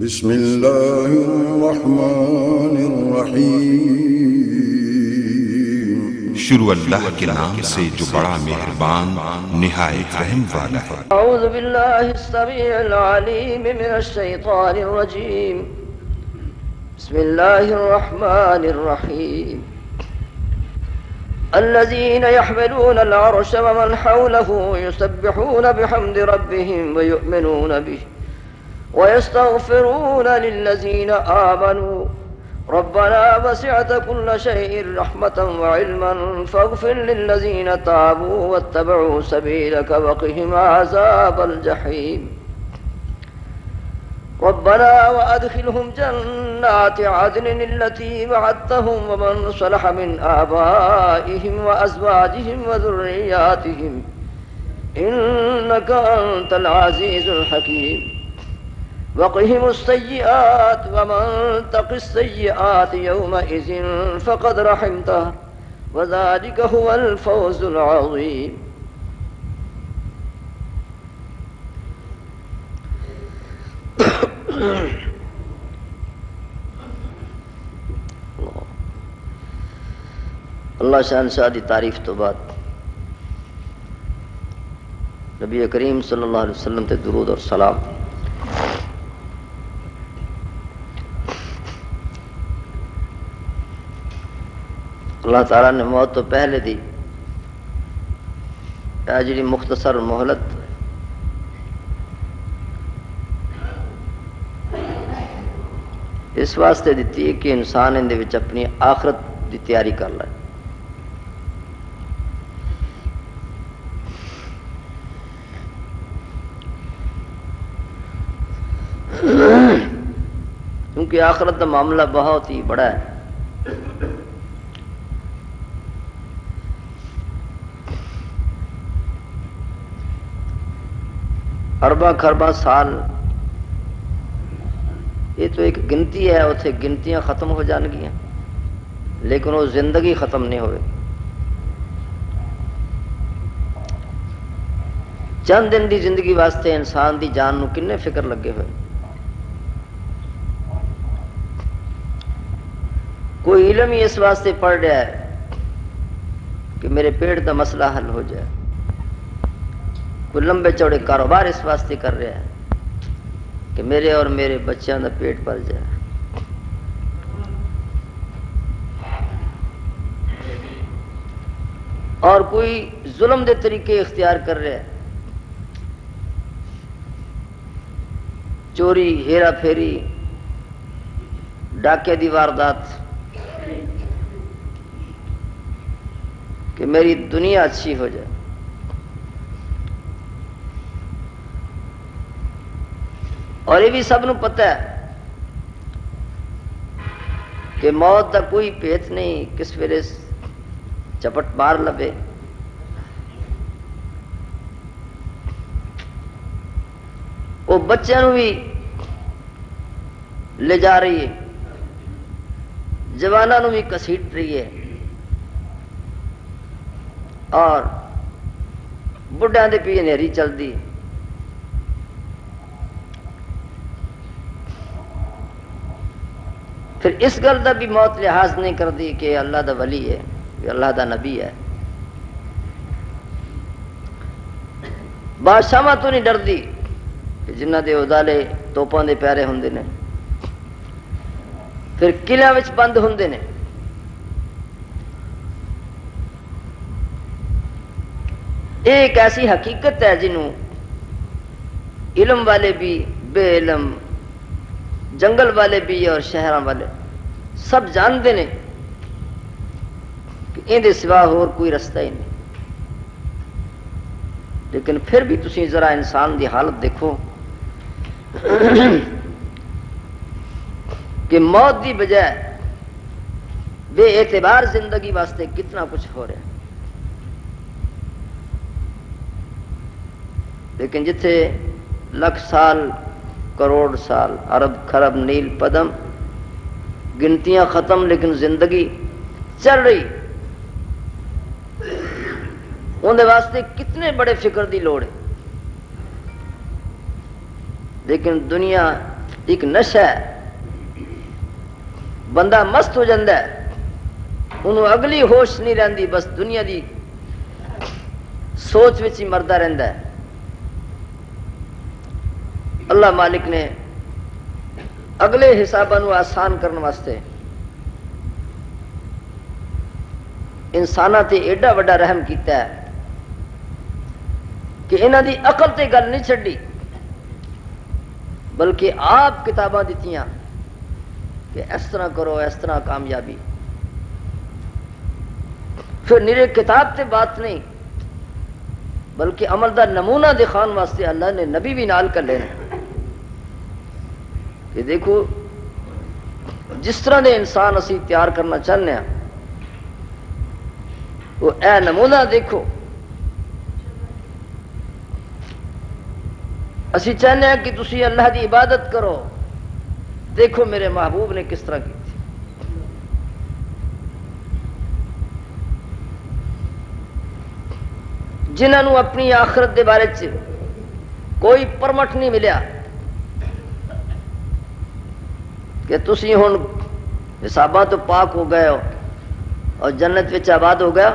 بسم اللہ الرحمن الرحیم۔ شروع اللہ کے نام سے جو بڑا مہربان نہایت رحم والا ہے۔ اعوذ باللہ السمیع العلیم من الشیطان الرجیم، بسم اللہ الرحمن الرحیم۔ الذين يحملون العرش ومن حوله يسبحون بحمد ربهم ويؤمنون به ويستغفرون للذين آمنوا ربنا وسعت كل شيء رحمة وعلما فاغفر للذين تابوا واتبعوا سبيلك وقهم عذاب الجحيم ربنا وأدخلهم جنات عدن التي وعدتهم ومن صلح من آبائهم وأزواجهم وذرياتهم إنك أنت العزيز الحكيم وقهم السيئات ومن تق السيئات يومئذ فقد رحمته وذلك هو الفوز العظيم۔ اللہ شہنشاہ دی تعریف تو بعد نبی کریم صلی اللہ علیہ وسلم تے درود اور سلام۔ اللہ تعالیٰ نے موت تو پہلے دی جی مختصر مہلت اس واسطے دیتی ہے کہ انسان ان دے وچ اپنی آخرت دی تیاری کر لے۔ کیونکہ آخرت کا معاملہ بہت ہی بڑا ہے۔ ارباں خرباں سال یہ تو ایک گنتی ہے، اتنے گنتیاں ختم ہو جان گیاں لیکن وہ زندگی ختم نہیں ہوئے۔ چند دن دی زندگی واسطے انسان دی جان نو کنے فکر لگے ہوئے۔ کوئی علم ہی اس واسطے پڑھ رہا ہے کہ میرے پیٹ کا مسئلہ حل ہو جائے، کوئی لمبے چوڑے کاروبار اس واسطے کر رہا ہے کہ میرے اور میرے بچوں کا پیٹ بھر جائے، اور کوئی ظلم دے طریقے اختیار کر رہا ہے، چوری، ہیرا پھیری، ڈاکے دی واردات، کہ میری دنیا اچھی ہو جائے۔ اور یہ بھی سب نو پتہ ہے کہ موت کا کوئی پیت نہیں، کس ویلے چپٹ مار لبے۔ وہ بچوں نو بھی لے جا رہی ہے، جوانوں نو بھی کسیٹ رہی ہے، اور بڑھیاں دے پیچھے نیری چلتی۔ پھر اس گل کا بھی موت لحاظ نہیں کرتی کہ اللہ دا ولی ہے، کہ اللہ دا نبی ہے۔ بادشاہاں تو نہیں ڈردی کہ جنہ دے ادالے توپاں دے پیارے ہوندے نے، پھر قلعہ وچ بند ہوندے نے۔ ایک ایسی حقیقت ہے جنہوں علم والے بھی، بے علم، جنگل والے بھی اور شہراں والے سب جانتے ہیں کہ ان دے سوا اور کوئی رستہ ہی نہیں۔ لیکن پھر بھی تسی ذرا انسان دی حالت دیکھو کہ موت دی بجائے بے اعتبار زندگی واسطے کتنا کچھ ہو رہا ہے۔ لیکن جتھے لاکھ سال، کروڑ سال، ارب خرب نیل پدم، گنتیاں ختم لیکن زندگی چل رہی، اندر واسطے کتنے بڑے فکر دی لوڑ ہے۔ لیکن دنیا ایک نشہ ہے، بندہ مست ہو جاتا ہے، انہوں اگلی ہوش نہیں رہندی، بس دنیا دی سوچ وچ ہی مردا رہندا ہے۔ اللہ مالک نے اگلے حساباں نو آسان کرنے واسطے انساناں تے ایڈا وڈا رحم کیتا ہے کہ انہاں دی عقل تے گل نہیں چھڈی، بلکہ آپ کتاباں دتیاں کہ اس طرح کرو، اس طرح کامیابی۔ پھر نرے کتاب تے بات نہیں، بلکہ عمل دا نمونہ دکھان واسطے اللہ نے نبی بھی نال کر لینے کہ دیکھو جس طرح دے انسان اسی تیار کرنا چاہنے ہیں، وہ اے نمونہ دیکھو۔ اسی چاہنے ہیں کہ تسی اللہ دی عبادت کرو، دیکھو میرے محبوب نے کس طرح کی تھی۔ جنہاں نو اپنی آخرت دے بارے چ کوئی پرمٹ نہیں ملیا کہ تسی ہن حساباں تو پاک ہو گئے ہو اور جنت وچ آباد ہو گیا،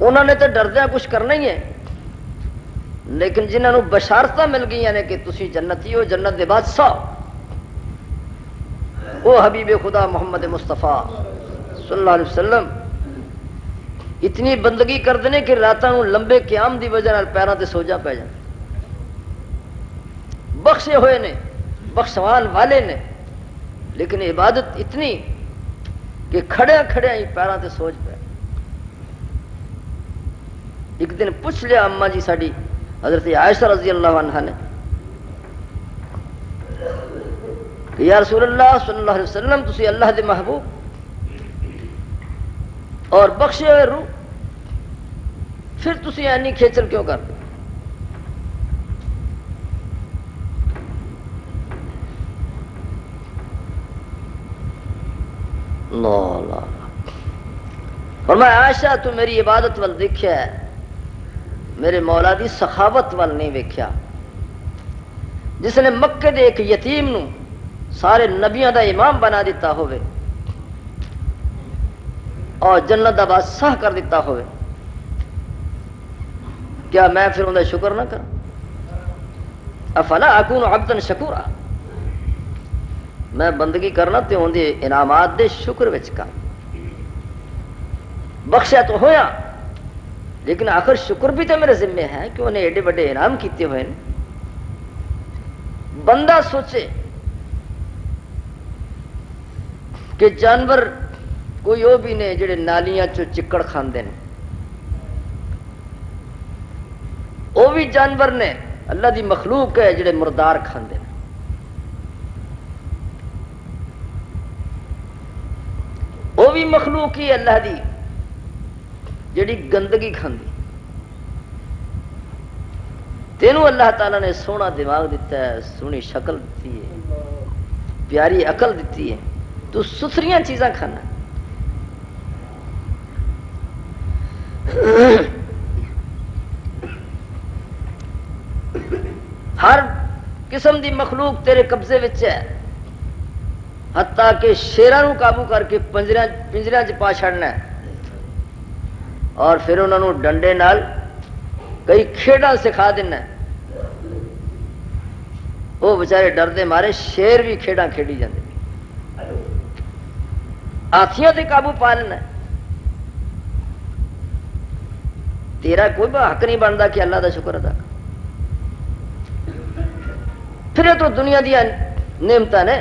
انہوں نے تو ڈردیاں کچھ کرنا ہی ہے، لیکن جنہاں نو بشارتاں مل گئی نے کہ تسی جنتی ہو، جنت دے بادشاہ، وہ حبیب خدا محمد مصطفیٰ صلی اللہ علیہ وسلم اتنی بندگی کرتے ہیں کہ راتاں نو لمبے قیام دی وجہ نال پیراں تے سوجا پی جان، بخشے ہوئے نے، بخشوان والے نے، لیکن عبادت اتنی کہ کھڑیاں کھڑیاں ہی پیراں تے سوج پہ۔ ایک دن پوچھ لیا اماں جی ساڈی حضرت عائشہ رضی اللہ عنہا نے کہ یا رسول اللہ صلی اللہ علیہ وسلم تسی اللہ دے محبوب اور بخشے ہوئے روح، پھر تسی اینی کھیچل کیوں کر؟ لا فرمایا عائشہ تو میری عبادت وال دیکھیا ہے، میرے مولا دی سخاوت وال نہیں ویکھیا، جس نے مکے دے ایک یتیم نو سارے نبیاں دا امام بنا دیتا ہوئے اور جنت دا بادشاہ کر دیتا ہوئے، کیا میں پھر انہاں دا شکر نہ کراں؟ افلا اکون عبدا شکورا، میں بندگی کرنا تے ان دے انعامات دے شکر وچ کر۔ بخشیا تو ہویا، لیکن آخر شکر بھی تو میرے ذمے ہے کہ انہیں ایڈے بڑے انعام کیتے ہوئے ہیں۔ بندہ سوچے کہ جانور کوئی وہ بھی نے جڑے نالیاں چو چکڑ کھاندے ہیں، وہ بھی جانور نے، اللہ دی مخلوق ہے جڑے مردار کھاندے ہیں۔ وہ بھی مخلوق ہی اللہ دی جڑی گندگی کھاندی۔ تینوں اللہ تعالیٰ نے سونا دماغ دیتا ہے، سونی شکل دیتی ہے، پیاری عقل دیتی ہے، تو ستھریاں چیزاں کھانا۔ ہر قسم دی مخلوق تیرے قبضے وچ ہے، حتیٰ کہ شیراں نو قابو کر کے پنجریاں چ پا چھڑنا ہے، اور پھر انہوں نے ڈنڈے نال کئی کھیڈاں سکھا دینا ہے، وہ بچارے ڈردے مارے شیر بھی کھیڈاں کھیڈی جاندے، ہاتھیاں تے قابو پا لینا ہے۔ تیرا کوئی حق نہیں بنتا کہ اللہ دا شکر ادا کر۔ پھر یہ تو دنیا دیا نعمتاں نے،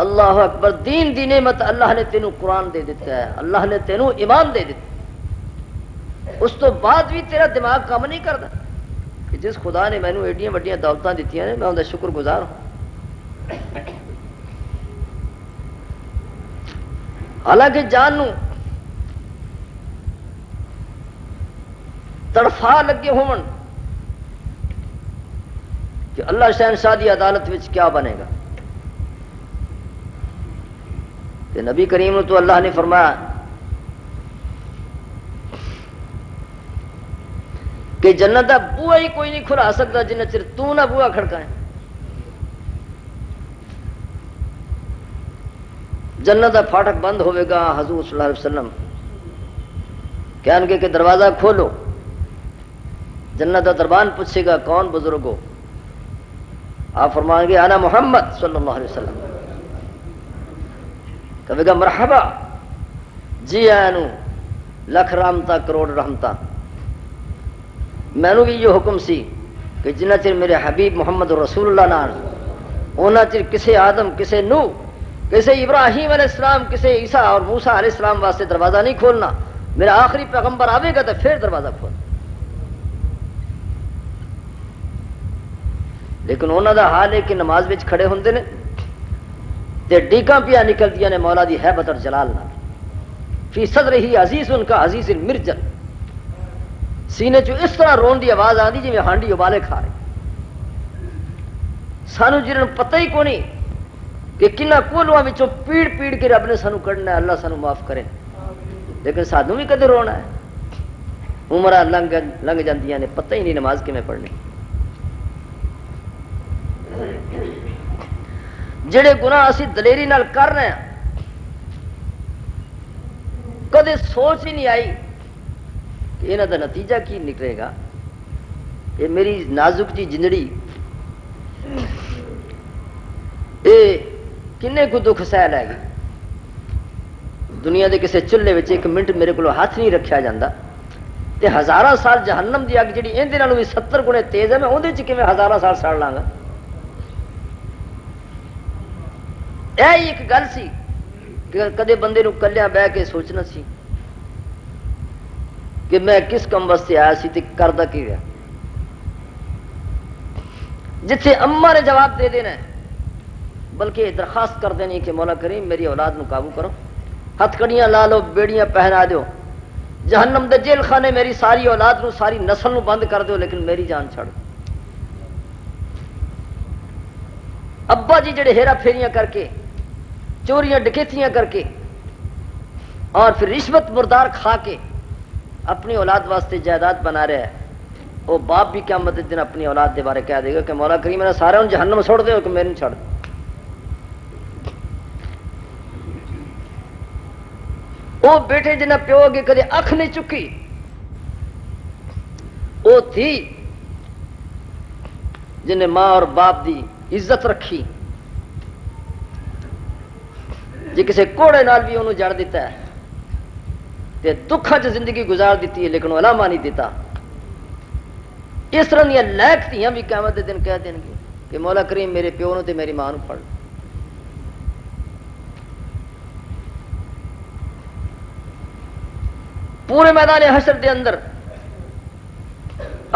اللہ اکبر، دین دی نعمت اللہ نے تینوں قرآن دے دیتا ہے، اللہ نے تینوں ایمان دے دیتا، اس تو بعد بھی تیرا دماغ کام نہیں کرتا کہ جس خدا نے مینوں ایڈیاں وڈیاں دولتاں دیتیاں نے میں ان کا شکر گزار ہوں۔ حالانکہ جان نو تڑفا لگے ہون کہ اللہ شہنشاہ دی عدالت وچ کیا بنے گا، کہ نبی کریم نے تو اللہ نے فرمایا کہ جنت کا بوہا ہی کوئی نہیں کھلا سکتا جنہ چر تو نہ بوہا کھڑکائے. جنت کا پھاٹک بند ہوئے گا. حضور صلی اللہ علیہ وسلم کہن گے کہ دروازہ کھولو. جنت کا دربان پوچھے گا کون بزرگ ہو؟ آپ فرمائیں گے انا محمد صلی اللہ علیہ وسلم. کہے گا مرحبا، جی آنو لکھ رحمتہ کروڑ رحمتہ. مینو بھی یہ حکم سی کہ جنہ چر میرے حبیب محمد رسول اللہ نال اونا چر کسے آدم، کسے نوح، کسے ابراہیم علیہ السلام، کسے عیسیٰ اور موسیٰ علیہ السلام واسطے دروازہ نہیں کھولنا. میرا آخری پیغمبر آوے گا تو پھر دروازہ کھول. لیکن انہوں دا حال ہے کہ نماز وچ کھڑے ہوندے نے تے ڈیگاں پیا نکلدیاں نے مولا دی ہیبت اور جلال نال. فی صدرہ عزیز ان کا عزیز المرجل. سینے چو اس طرح رون دی آواز آندی جی میں ہانڈی ابالے کھا رہے. سانو جنہوں پتہ ہی کو نہیں کہ کنہ کولواں وچوں پیڑ پیڑ کے رب نے سانو کڈنا ہے. اللہ سانو معاف کرے. لیکن سانو بھی کدے رونا ہے. عمرہ لنگ جاندیاں نے پتہ ہی نہیں نماز کیویں پڑھنی. جڑے گناہ اسی دلیری نال کر رہے ہیں کدے سوچ ہی نہیں آئی کہ انہاں دا نتیجہ کی نکلے گا. یہ میری نازک جی جنڑی اے کنے کو دکھ سہ لے گی. دنیا دے کسے چولہے وچ ایک منٹ میرے کو ہاتھ نہیں رکھیا جاندہ تے ہزاراں سال جہنم دی اگ جڑی اندے نالوں بھی 70 گنے تیز ہے، میں اودے چ کیویں ہزاراں سال سڑ لاں گا. اے ایک گل سی کہ کدے بندے نو کلیاں بہ کے سوچنا سی کہ میں کس کم واسطے آیا سی تے کردا کی رہا. جتھے اماں نے جواب دے دینا ہے بلکہ درخواست کر دینی کہ مولا کریم میری اولاد نو قابو کرو. ہتھ کڑیاں لا لو، بیڑیاں پہنا دیو، جہنم دے جیل خانے میری ساری اولاد نو، ساری نسل نو بند کر دیو، لیکن میری جان چھڑ. ابا جی جڑے ہیرا پھیریاں کر کے، چوریاں ڈکیتیاں کر کے اور پھر رشوت مردار کھا کے اپنی اولاد واسطے جائیداد بنا رہا ہے، وہ باپ بھی قیامت دن اپنی اولاد دے بارے کہہ دے گا کہ مولا کریم نے سارے جہنم چھوڑ دے کہ میرے نہیں چھوڑ. وہ بیٹے جنہیں پیو اگے کدے اکھ نہیں چکی، وہ تھی جنہیں ماں اور باپ دی عزت رکھی. جی کسی کوڑے نال بھی انہوں جڑ دیتا ہے تے دکھاں چ زندگی گزار دیتی ہے لیکن علامہ نہیں دیتا. اس طرح دیا لائق تھیاں بھی قیامت دے دن کہہ دیں گے کہ مولا کریم میرے پیو نو تے میری ماں نو پڑھ. پورے میدان حشر دے اندر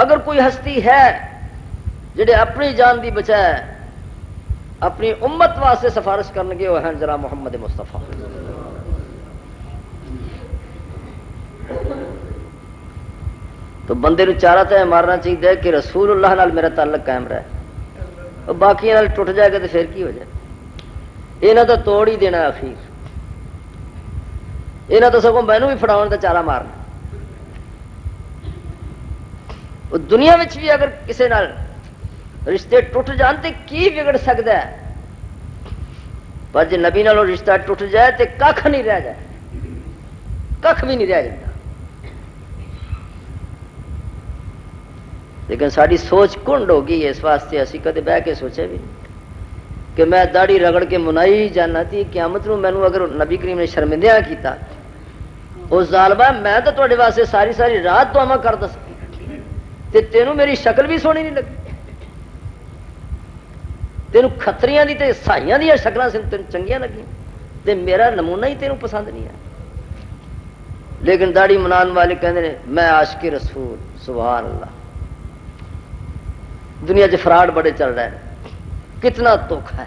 اگر کوئی ہستی ہے جڑے اپنی جان دی بچائے اپنی امت واسطے سفارش کرنے گے وہ ہیں جناب محمد مصطفیٰ. تو بندے نو چارہ تے مارنا چاہیے کہ رسول اللہ نال میرا تعلق قائم رہے. اور باقی نال ٹوٹ جائے گا تو پھر کی ہو جائے. یہاں تو توڑ ہی دینا اخیر. یہاں تو سگوں مینوں بھی فڑاؤن کا چارہ مارنا. وہ دنیا میں بھی اگر کسی نال رشتے ٹوٹ جان تو کی بگڑ سکتا ہے، پر جی نبی نالوں رشتہ ٹوٹ جائے تو کھ نہیں رہ جائے، کھ بھی نہیں رہ جاتا. لیکن ساری سوچ کنڈ ہو گئی اس واسطے اسی کدے بہ کے سوچے بھی نہیں کہ میں داڑھی رگڑ کے منائی جانا تھی قیامت نو مینوں اگر نبی کریم نے شرمندیاں کیتا او ظالما میں تو تواڈے واسطے ساری ساری رات دعاواں کردا سی تے تینوں میری شکل بھی سونی نہیں لگی. تینوں کھتریاں دی تے سائیاں دی شکلاں تینوں چنگیاں لگیاں تے میرا نمونہ ہی تینوں پسند نہیں آیا. لیکن داڑھی منان والے کہندے نے میں عاشق رسول. سبحان اللہ. دنیا چ فراڈ بڑے چل رہے ہیں، کتنا دکھ ہے.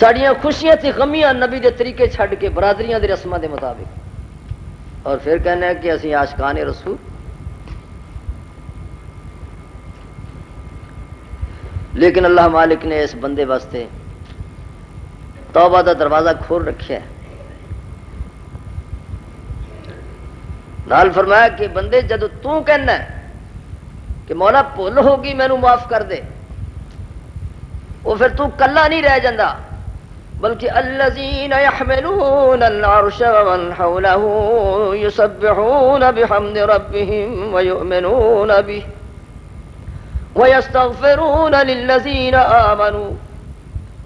ساڑیاں خوشیاں تھی غمیاں نبی دے طریقے چھڈ کے برادریاں دے رسماں دے مطابق، اور پھر کہنا ہے کہ اسی عاشقان رسول. لیکن اللہ مالک نے اس بندے واسطے توبہ دا دروازہ کھول رکھا ہے. نال فرمایا کہ بندے جدو تو کہنا ہے کہ مولا بھول ہوگی مینو معاف کر دے، وہ پھر تو کلا نہیں رہ جاندہ، بلکہ الذین یحملون العرش ومن حولہ یسبحون بحمد ربهم ویؤمنون به ویستغفرون للذین آمنوا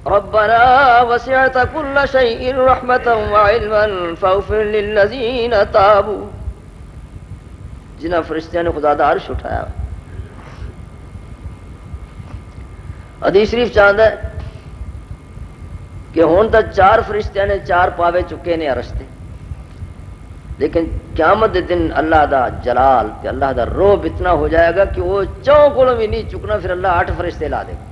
ربنا وسعت كل شيء رحمة وعلما فاغفر للذین تابوا، جنہ فرشتیاں نے خدا دا عرش اٹھایا۔ حدیث شریف چاہتا ہے کہ ہون تک 4 فرشتیاں نے 4 پاوے چکے نے عرش تے، لیکن قیامت دے دن اللہ دا جلال تے اللہ دا روب اتنا ہو جائے گا کہ وہ 4 کولوں بھی نہیں چکنا، پھر اللہ 8 فرشتے لا دے گا،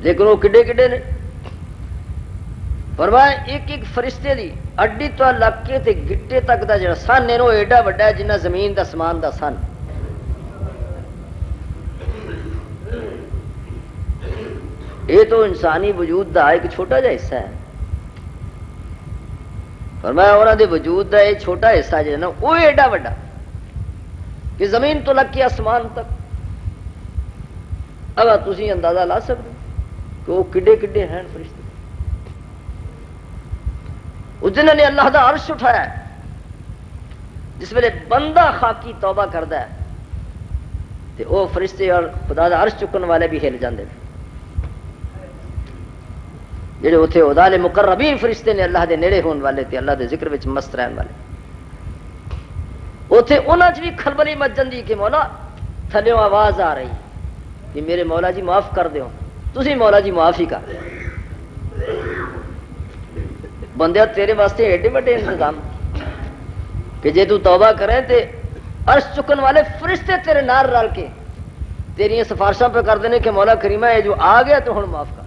لیکن وہ کڈے کڈے نے؟ فرمایا ایک ایک فرشتے دی اڈی تو لگ کے تے گٹے تک دا جڑا سن ہے وہ ایڈا وڈا ہے جنہ زمین دا سمان دا سن۔ یہ تو انسانی وجود دا ایک چھوٹا جا حصہ ہے۔ فرمایا انہاں دے وجود دا ایک چھوٹا حصہ جو ہے نا وہ ایڈا وڈا کہ زمین تو لگ کے آسمان تک، اب تسی اندازہ لا سکتے کہ وہ کڈے کڈے ہیں فرشتے، وہ جنہوں نے اللہ دا عرش اٹھایا ہے۔ جس ویلے بندہ خاکی توبہ کردا ہے تے وہ فرشتے اور خدا دا عرش چکن والے بھی ہل جاندے ہیں، جڑے اتنے عدال مقربین فرشتے نے اللہ دے نیڑے ہون والے تے اللہ دے ذکر وچ مست رہن والے، اتنے انہاں چ بھی کھلبلی مچ جاندی کہ مولا تھلیوں آواز آ رہی کہ میرے مولا جی معاف کر دیو، تسی مولا جی معاف ہی کر، بندے تیرے واسطے ایڈے بڑے انتظام کہ جے تو توبہ کریں تے عرش چکن والے فرشتے تیرے نال رل کے تیری سفارشاں پہ کر دینے کہ مولا کریمہ یہ جو آ گیا تو ہن معاف کر۔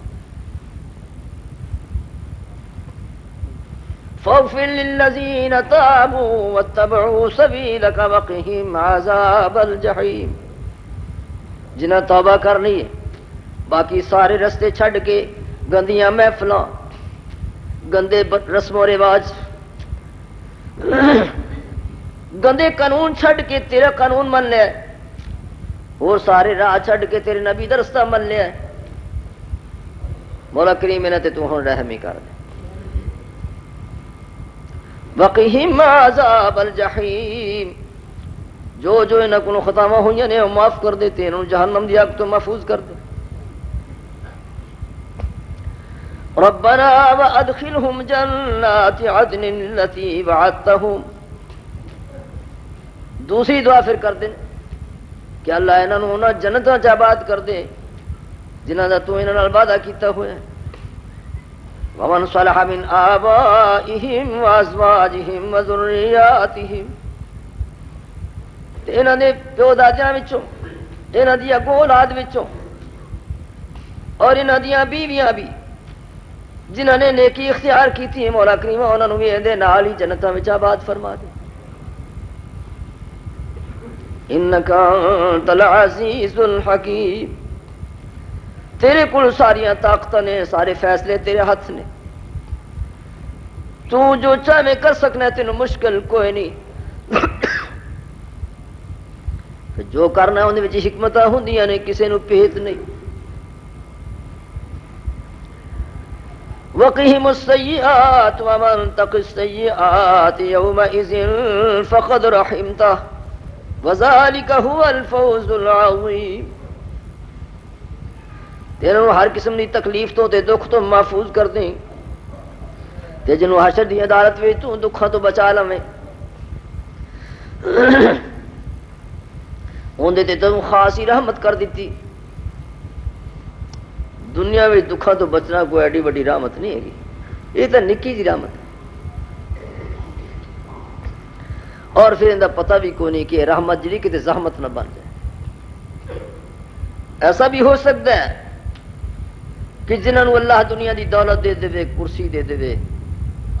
فاغفر للذین تابوا واتبعوا سبیلک وقہم عذاب الجحیم، جنہاں توبہ کر لی ہے باقی سارے رستے چھڈ کے گندیاں محفلاں گندے رسم و رواج گندے قانون چھڈ کے تیرا قانون من لیا ہے، اور سارے راہ چھڈ کے تیرے نبی دا رستہ من لیا ہے، مولا کریم انہاں تے تو ہن رحم ہی کر دے۔ وقہم عذاب الجحیم، جو جو انہاں کو خطاواں ہوئیاں نے معاف کر دے تے انہوں جہنم دی آگ تو محفوظ کر دے۔ ربنا وادخلهم جنات عدن التي وعدتهم، دوسری دعا پھر کر دیں کہ اللہ انہوں نے جنتاں چ آباد کر دے جنہاں دا تو انہاں نال وعدہ کیتا ہوا ہے۔ ومن صلح من آبائهم وازواجهم وذریاتهم، تے انہاں دے پیو دادیاں وچوں انہاں دی اگوں اولاد وچوں اور انہاں دیاں بیویاں بھی جنہوں نے نیکی اختیار کی تھی، مولا کریمہ انہوں نے بھی اندے نال ہی جنتاں وچ آباد فرما دے۔ انک انت العزیز الحکیم، تیرے کول ساریاں طاقتاں نے، سارے فیصلے تیرے ہاتھ نے، تو جو چاہے کر سکنا ہے، تینوں مشکل کوئی نہیں، جو کرنا اندے وچ حکمتاں ہوندیاں نے، کسے نوں بھید نہیں۔ وقهم السیئات ومن تق السیئات یومئذ فقد رحمتہ وذلک هو الفوز العظیم، تینوں ہر قسم دی تکلیف تو تے دکھ تو محفوظ کر دیں، تے جنوں حشر دی عدالت وچ تو دکھاں تو بچا لویں، اندے تے تو خاصی رحمت کر دیتی۔ دنیا میں دکھاں تو بچنا کوئی ایڈی بڑی رحمت نہیں ہے، یہ تو نکی جی رحمت ہے، اور پھر اندہ پتہ بھی کوئی نہیں کہ رحمت جڑی کتے زحمت نہ بن جائے۔ ایسا بھی ہو سکتا ہے کہ جنہوں نے اللہ دنیا دی دولت دے دے، کرسی دے دے،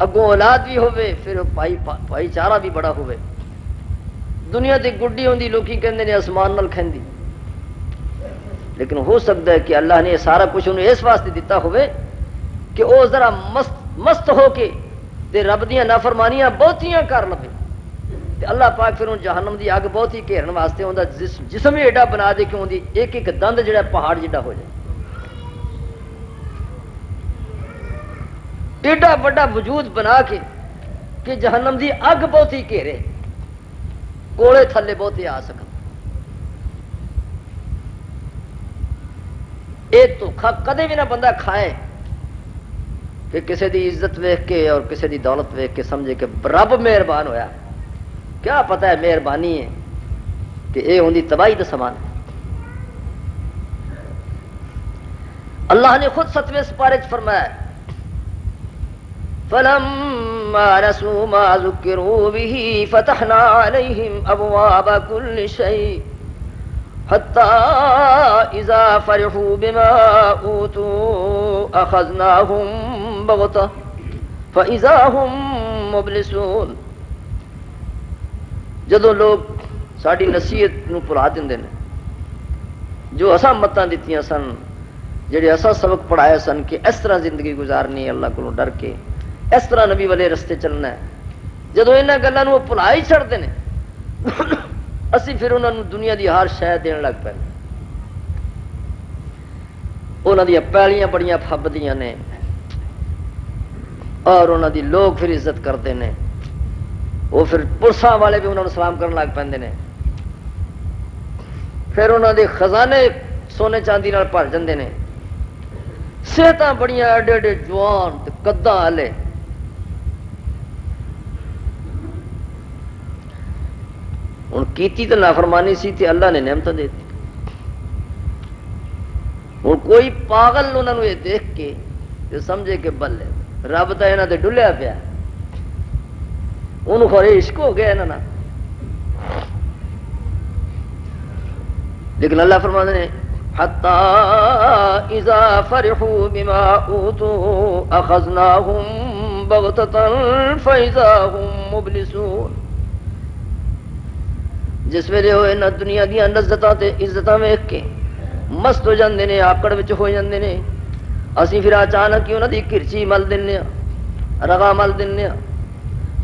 اگوں اولاد بھی ہوئے، پھر بھائی چارہ بھی بڑا ہوئے، دنیا تے گڈی ہوندی لوکی کہندے نے آسمان نال کھیندی، لیکن ہو سکتا ہے کہ اللہ نے سارا کچھ انہیں اس واسطے دیتا ہوئے کہ وہ ذرا مست ہو کے تے رب دیاں نافرمانیاں بہتیاں کر لے، اللہ پاک پھر جہنم دی اگ بہت ہی گھیرن واسطے اوندا جسم ہی ایڈا بنا دے کہ اون دی ایک ایک دند جڑا پہاڑ جڑا ہو جائے، ایڈا بڑا وجود بنا کے کہ جہنم دی اگ بہت ہی گھیرے، کوڑے تھلے بہت ہی آ سکن۔ یہ دھوکھا کدے بھی نہ بندہ کھائے کہ کسی دی عزت ویکھ کے اور کسی دی دولت ویکھ کے سمجھے کہ رب مہربان ہویا، کیا پتہ ہے مہربانی ہے کہ اے ہوندی تباہی دا سامان ہے۔ اللہ نے خود 7ویں سپارے چ فرمایا فَلَمَّا نَسُوا مَا ذُكِّرُوا بِهِ فَتَحْنَا عَلَيْهِمْ أَبْوَابَ كُلِّ شَيْءٍ حَتَّى إِذَا فَرِحُوا بِمَا أُوتُوا أَخَذْنَاهُمْ بَغْتَةً فَإِذَا هُمْ مُبْلِسُونَ۔ جدوں لوگ ساری نصیحت نو بھلا دیندے نے، جو اساں متاں دتیاں سن، جڑے اساں سبق پڑھائے سن کہ اس طرح زندگی گزارنی ہے اللہ کو ڈر کے، اس طرح نبی والے رستے چلنا ہے، جدوں انہاں گلاں نو بھلا ہی چھڑ دینے اسی پھر انہاں نو دنیا دی ہر شے دین لگ پے، انہاں دی پیلیاں بڑیاں پھبدیاں نے اور انہاں دی لوگ پھر عزت کرتے ہیں، وہ پھر پرساں والے بھی انہوں نے سلام کرنے لگ پے نے، پھر انہوں دے خزانے سونے چاندی نال بھر جاندے نے، صحتاں بڑیاں ایڈے ایڈے جوان تے قداں والے، ہن کیتی تے نافرمانی سی تے اللہ نے نعمت دے دی۔ ہن کوئی پاگل انہوں نے یہ دیکھ کے تے سمجھے کہ بلے رب تا انہاں تے ڈلیا پیا، انہوں خورے عشق ہو گیا انہاں نال، لیکن اللہ فرماتے ہیں حَتَّى إِذَا فَرِحُوا بِمَا أُوتُوا أَخَذْنَاهُمْ بَغْتَةً فَإِذَا هُمْ مُبْلِسُونَ۔ جس ویلے ہوئے نہ دنیا دیاں لذتاں تے عزتاں ویکھ کے مست ہو جاندے نے، آکڑ وچ ہو جاندے نے، اسی پھر اچانک ہی انہاں دی کرچی مل دیننے ہاں، رگا مل دیننے ہاں،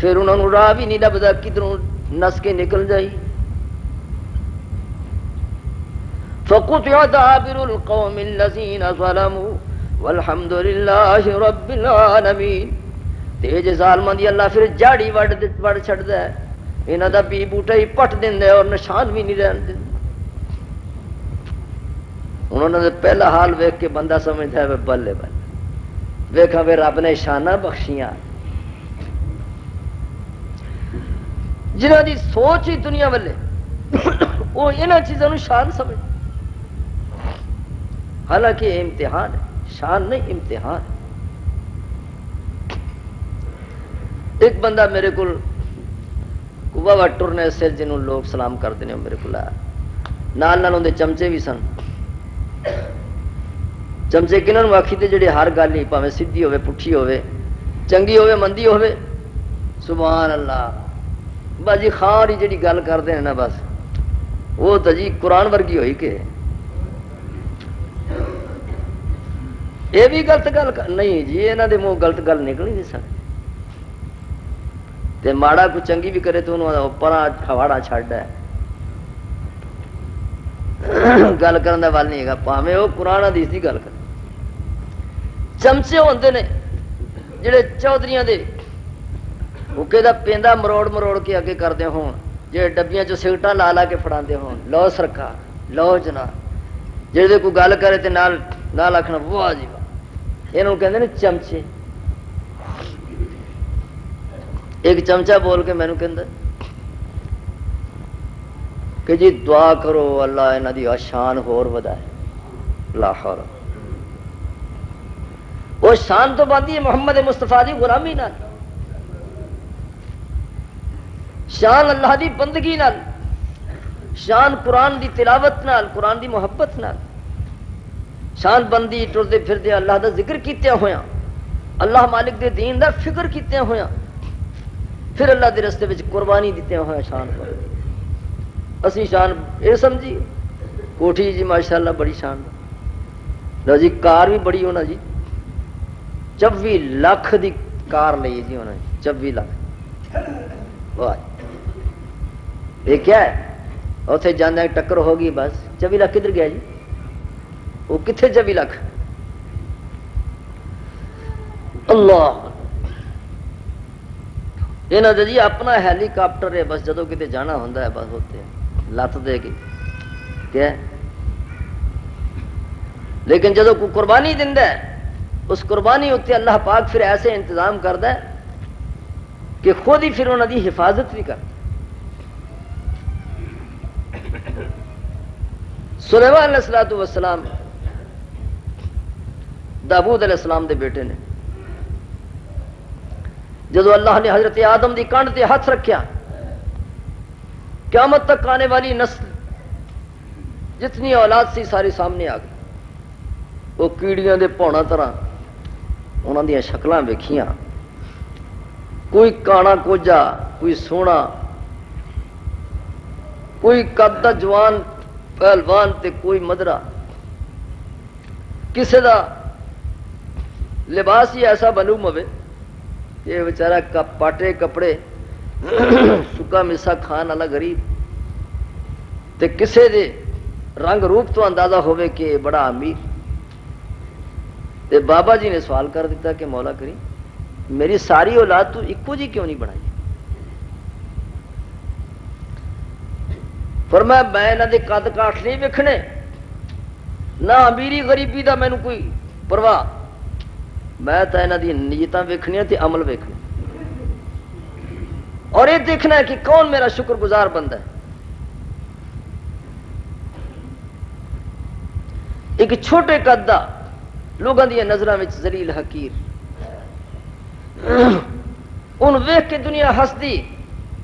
پھر انہوں نے راہ بھی نہیں لبدا کدھروں نس کے نکل جائی۔ فَقُطِعَ دَابِرُ الْقَوْمِ الَّذِينَ ظَلَمُوا وَالْحَمْدُ لِلَّهِ رَبِّ الْعَالَمِينَ۔ تے جے ظالماں دی اللہ پھر جاڑی وڑ چھڑدا ہے، انہاں دا بی بوٹا ہی پٹ دیندا ہے اور نشان بھی نہیں رہن دیندا۔ انہوں نے پہلا حال ویکھ کے بندہ سمجھدا ہے بلے بلے، ویکھا وے رب نے شاناں بخشیاں، جنہاں دی سوچ ہی دنیا والے وہ انہاں چیزوں نو شان سمجھ، حالانکہ یہ امتحان ہے، شان نہیں امتحان ہے۔ ایک بندہ میرے کو بابا ٹرنے سے جنہوں لوگ سلام کرتے ہیں، میرے کو آیا نال نال اندے چمچے بھی سن، چمچے کنہوں آخی تے جڑے ہر گل ہی پاویں سیدھی ہوے پٹھی ہوے چنگی ہوے مندی ہوے، سبحان اللہ باجی خان ہی جڑی گل کرتے ہیں نا بس وہ تو جی قرآن ورگی ہوئی کہ یہ بھی غلط گل نہیں جی، یہاں دے منہ غلط گل نکل نہیں سکتی، تے ماڑا کوئی چنگی بھی کرے تو انہوں پرا ہواڑا چھڈ ہے، گل کرن دا ول نہیں ہے، پاویں وہ قرآن حدیث دی گل کرے۔ چمچے ہوندے نے جڑے چودھریاں دے حکے دا پیندا مروڑ مروڑ کے اگے کردے ہون، جڑے ڈبیاں چ سگٹاں لا لا کے فڑاندے ہون، لو سرکار لو جناب، جڑے کوئی گل کرے تے نال آکھنا واہ جی واہ، انہوں کہندے نے چمچے۔ ایک چمچا بول کے مینوں کہندا کہ جی دعا کرو اللہ انہاں دی شان ہور ودائے، لا حول۔ وہ شان تو بندی ہے محمد مصطفیٰ دی غلامی نال، شان اللہ دی بندگی نال، شان قرآن دی تلاوت نال، قرآن دی محبت نال، شان بندی ٹردے پھردے اللہ دا ذکر کیتے ہویاں، اللہ مالک دے دین دا فکر کیتے ہویاں، پھر اللہ دے رستے وچ قربانی دیتے ہویاں شان پر۔ اسی شان یہ سمجھی کوٹھی جی ماشاءاللہ بڑی شان لو جی، کار بھی بڑی ہونا جی، 24 لاکھ دی کار لئی جی ہونا، 24 لاکھ واہ یہ کیا ہے؟ اتنے جانا ٹکر ہوگی بس 24 لاکھ کدھر گیا جی؟ وہ کتنے 24 لاکھ؟ اللہ یہاں کا جی اپنا ہیلی کاپٹر ہے، بس جدو کتے جانا ہوتا ہے بس ہوتے لت دے گی کیا. لیکن جدو کوئی قربانی دینا ہے اس قربانی اتنے اللہ پاک پھر ایسے انتظام کرتا ہے کہ خود ہی پھر انہوں کی حفاظت بھی کرتا. سلیمان علیہ الصلوۃ والسلام داؤد علیہ السلام دے بیٹے نے. جدو اللہ نے حضرت آدم دی کانڈ تے ہاتھ رکھیا، قیامت تک آنے والی نسل جتنی اولاد سی ساری سامنے آ گئی. وہ کیڑیاں دے پونا طرح انہاں دیاں شکلاں ویکھیاں، کوئی کانا کوجا، کوئی سونا، کوئی قد جوان پہلوان تے کوئی مدرا. کسے دا لباس ہی ایسا معلوم ہوئے یہ بیچارہ پاٹے کپڑے سکا مسا کھان والا غریب، تے کسے دے رنگ روپ تو اندازہ ہوئے کہ بڑا امیر. تے بابا جی نے سوال کر دیتا کہ مولا کریم میری ساری اولاد تو ایکو جی کیوں نہیں بنائی؟ فرمایا میں انہاں دے قد کاٹ نہیں ویکھنے، نہ امیری غریبی دا مینوں کوئی پرواہ، میں تو انہاں دی نیتاں ویکھنیاں تے عمل ویکھنے، اور یہ دیکھنا ہے کہ کون میرا شکر گزار بندہ ہے. ایک چھوٹے قد دا لوگوں دی نظراں وچ ذلیل حقیر، ان ویکھ کے دنیا ہسدی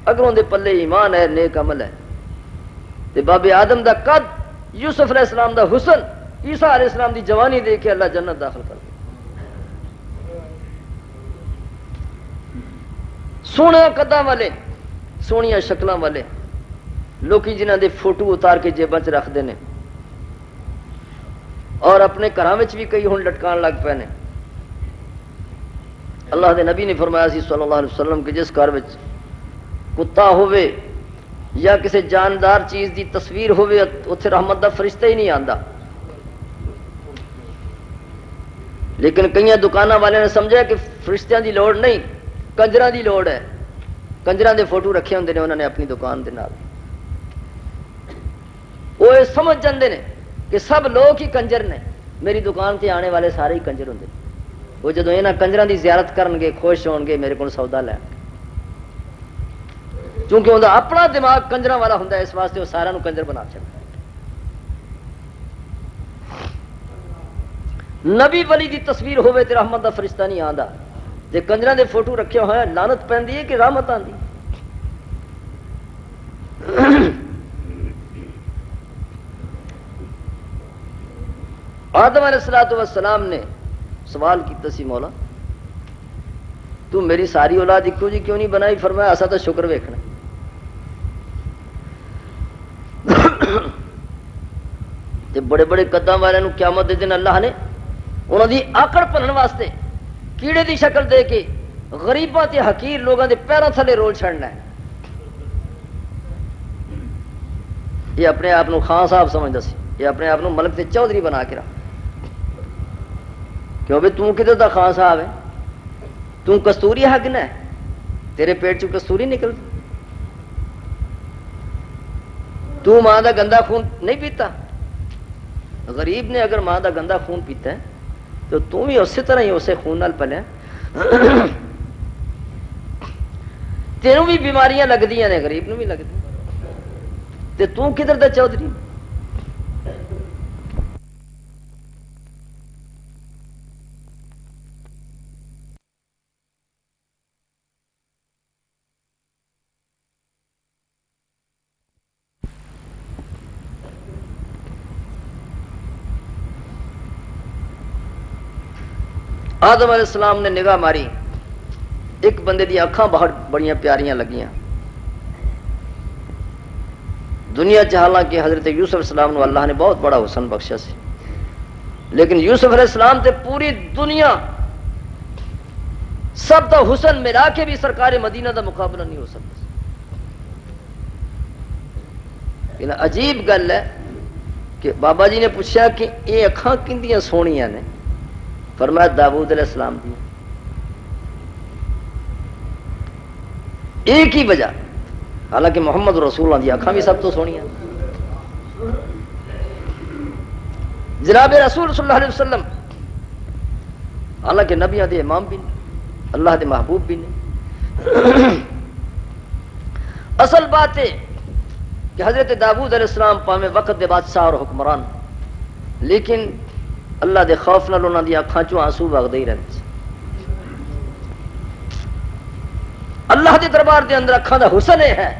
اگر ان دے پلے ایمان ہے نیک عمل ہے. تے بابے آدم دا قد، یوسف علیہ السلام دا حسن، عیسیٰ علیہ السلام دی جوانی دے کے اللہ جنت داخل کر دے. سونے قداں والے، سونیاں شکلاں والے لوکی جنہاں دے فوٹو اتار کے جیباں چ رکھتے ہیں اور اپنے گھراں وچ بھی کئی ہن لٹکان لگ پے نے. اللہ دے نبی نے فرمایا سی صلی اللہ علیہ وسلم کہ جس گھر وچ کتا ہوئے یا کسی جاندار چیز دی تصویر ہوئے اتنے رحمت دا فرشتہ ہی نہیں آندا. لیکن کئی دکانوں والے نے سمجھا کہ فرشتیاں دی لوڑ نہیں، کنجراں دی لوڑ ہے. کنجراں دے فوٹو رکھے ہوندے نے انہوں نے اپنی دکان دے نال. وہ یہ سمجھ جاندے نے کہ سب لوگ ہی کنجر نے، میری دکان تے آنے والے سارے ہی کنجر ہوندے. وہ جدو یہاں کنجراں دی زیارت کرن گے خوش ہون گے میرے کو سودا لین، کیونکہ انہوں دا اپنا دماغ کنجراں والا ہوندا ہے، اس واسطے وہ سارا کنجر بنا چڑھتا. نبی ولی دی تصویر ہوئے تے رحمت دا فرشتہ نہیں آندا، تے کنجراں دے فوٹو رکھے ہوئے لعنت پیندی ہے کہ رحمت آندی. آدم علیہ الصلوۃ والسلام نے سوال کیتا سی مولا تو میری ساری اولاد ایکو جی کیوں نہیں بنائی؟ فرمایا اسا تو شکر ویکھنا. تے بڑے بڑے قداں والوں قیامت دے دن اللہ نے انہوں دی آکڑ بھنن واسطے کیڑے دی شکل دے کے غریباں تے حقیر لوگوں دے پیروں تھلے رول چھڑنا ہے. یہ اپنے آپ خان صاحب سمجھدا سی، یہ اپنے آپ ملک تے چودھری بنا کے رکھ. کیوں بھائی توں کدھر دا خان صاحب ہے؟ توں کستوری حگنا ہے، تیرے پیٹ چ کستوری نکلتی. تو ماں دا گندا خون نہیں پیتا؟ غریب نے اگر ماں دا گندا خون پیتا ہے تو تم بھی اسی طرح ہی اسے خون نال پلیا. تینوں بھی بیماریاں لگدیاں نے، غریب نوں بھی لگدی، تے تو کدھر دا چودھری؟ آدم علیہ السلام نے نگاہ ماری، ایک بندے دی اکھاں بہت بڑیاں پیاریاں لگیاں. دنیا چ حالانکہ حضرت یوسف علیہ السلام نو اللہ نے بہت بڑا حسن بخشا سی، لیکن یوسف علیہ السلام تے پوری دنیا سب دا حسن ملا کے بھی سرکار مدینہ دا مقابلہ نہیں ہو سکتا. لیکن عجیب گل ہے کہ بابا جی نے پوچھا کہ یہ اکھاں کندیاں سونیاں نے؟ فرمایا داؤد علیہ السلام دی. ایک ہی وجہ، حالانکہ محمد رسول اللہ دی اکھاں بھی سب تو سونیاں. جناب رسول صلی اللہ علیہ وسلم حالانکہ نبیاں دے امام بھی نے، اللہ دے محبوب بھی نے. اصل بات ہے کہ حضرت داؤد علیہ السلام پاویں وقت دے بادشاہ اور حکمران، لیکن اللہ دے خوف نال انہاں دی اکھاں چوں آنسو وگدے ہی رہندے. اللہ دے دربار دے اندر اکھاں دا حسن یہ ہے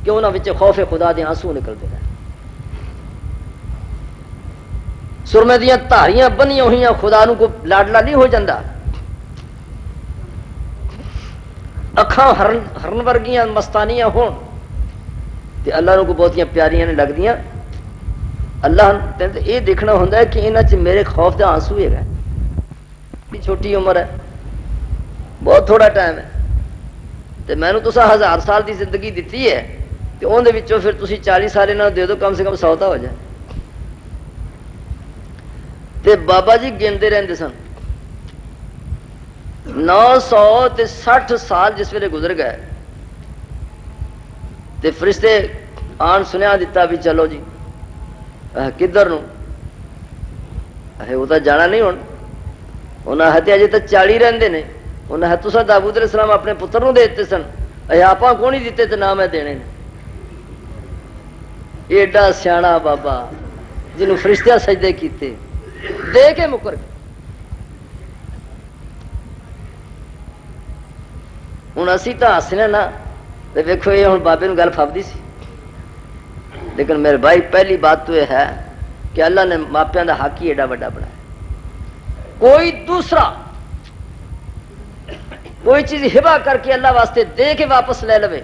کہ انہاں وچ خوف خدا دے آنسو نکلدے رہے. سرمے دیاں تاریاں بنیاں ہوئیاں خدا نو کو لاڈلا نہیں ہو جاندہ. اکھاں ہرن ورگیاں مستانیاں ہون تے اللہ نو کو بہتیاں پیاریاں نے لگ دیاں. اللہ تے یہ دیکھنا ہوندہ ہے کہ انہاں چ میرے خوف دا آنسو ہے گا. چھوٹی عمر ہے، بہت تھوڑا ٹائم ہے، تے میں نے تسا 1000 سال دی زندگی دیتی ہے تے اون دے وچوں پھر تسی 40 سال انہاں دے دو، کم سے کم 100 تا ہو جائے. تے بابا جی گنتے رہتے سن. 960 سال جس ویلے گزر گئے تے فرشتے آن سنیا دیتا بھی چلو جی کدھر نو؟ وہ تو جانا نہیں. ہوں انہیں ہے اجے تو 40 رہتے نے. انہیں ہے تسا داؤد علیہ السلام اپنے پتر نو دے دیتے سن، آپ کو نہیں دیتے تو نہ میں دینے نے. ایڈا سیاح بابا جنہوں فرشتیاں سجدے کیتے دے کے مکر گئے. ہوں اسی تو ہسنے نا ویکو یہ ہوں بابے نو گل فبدی سی، لیکن میرے بھائی پہلی بات تو یہ ہے کہ اللہ نے ماپیاں دا حق ہی ایڈا بڑا بنایا. کوئی دوسرا کوئی چیز ہبا کر کے اللہ واسطے دے کے واپس لے لوے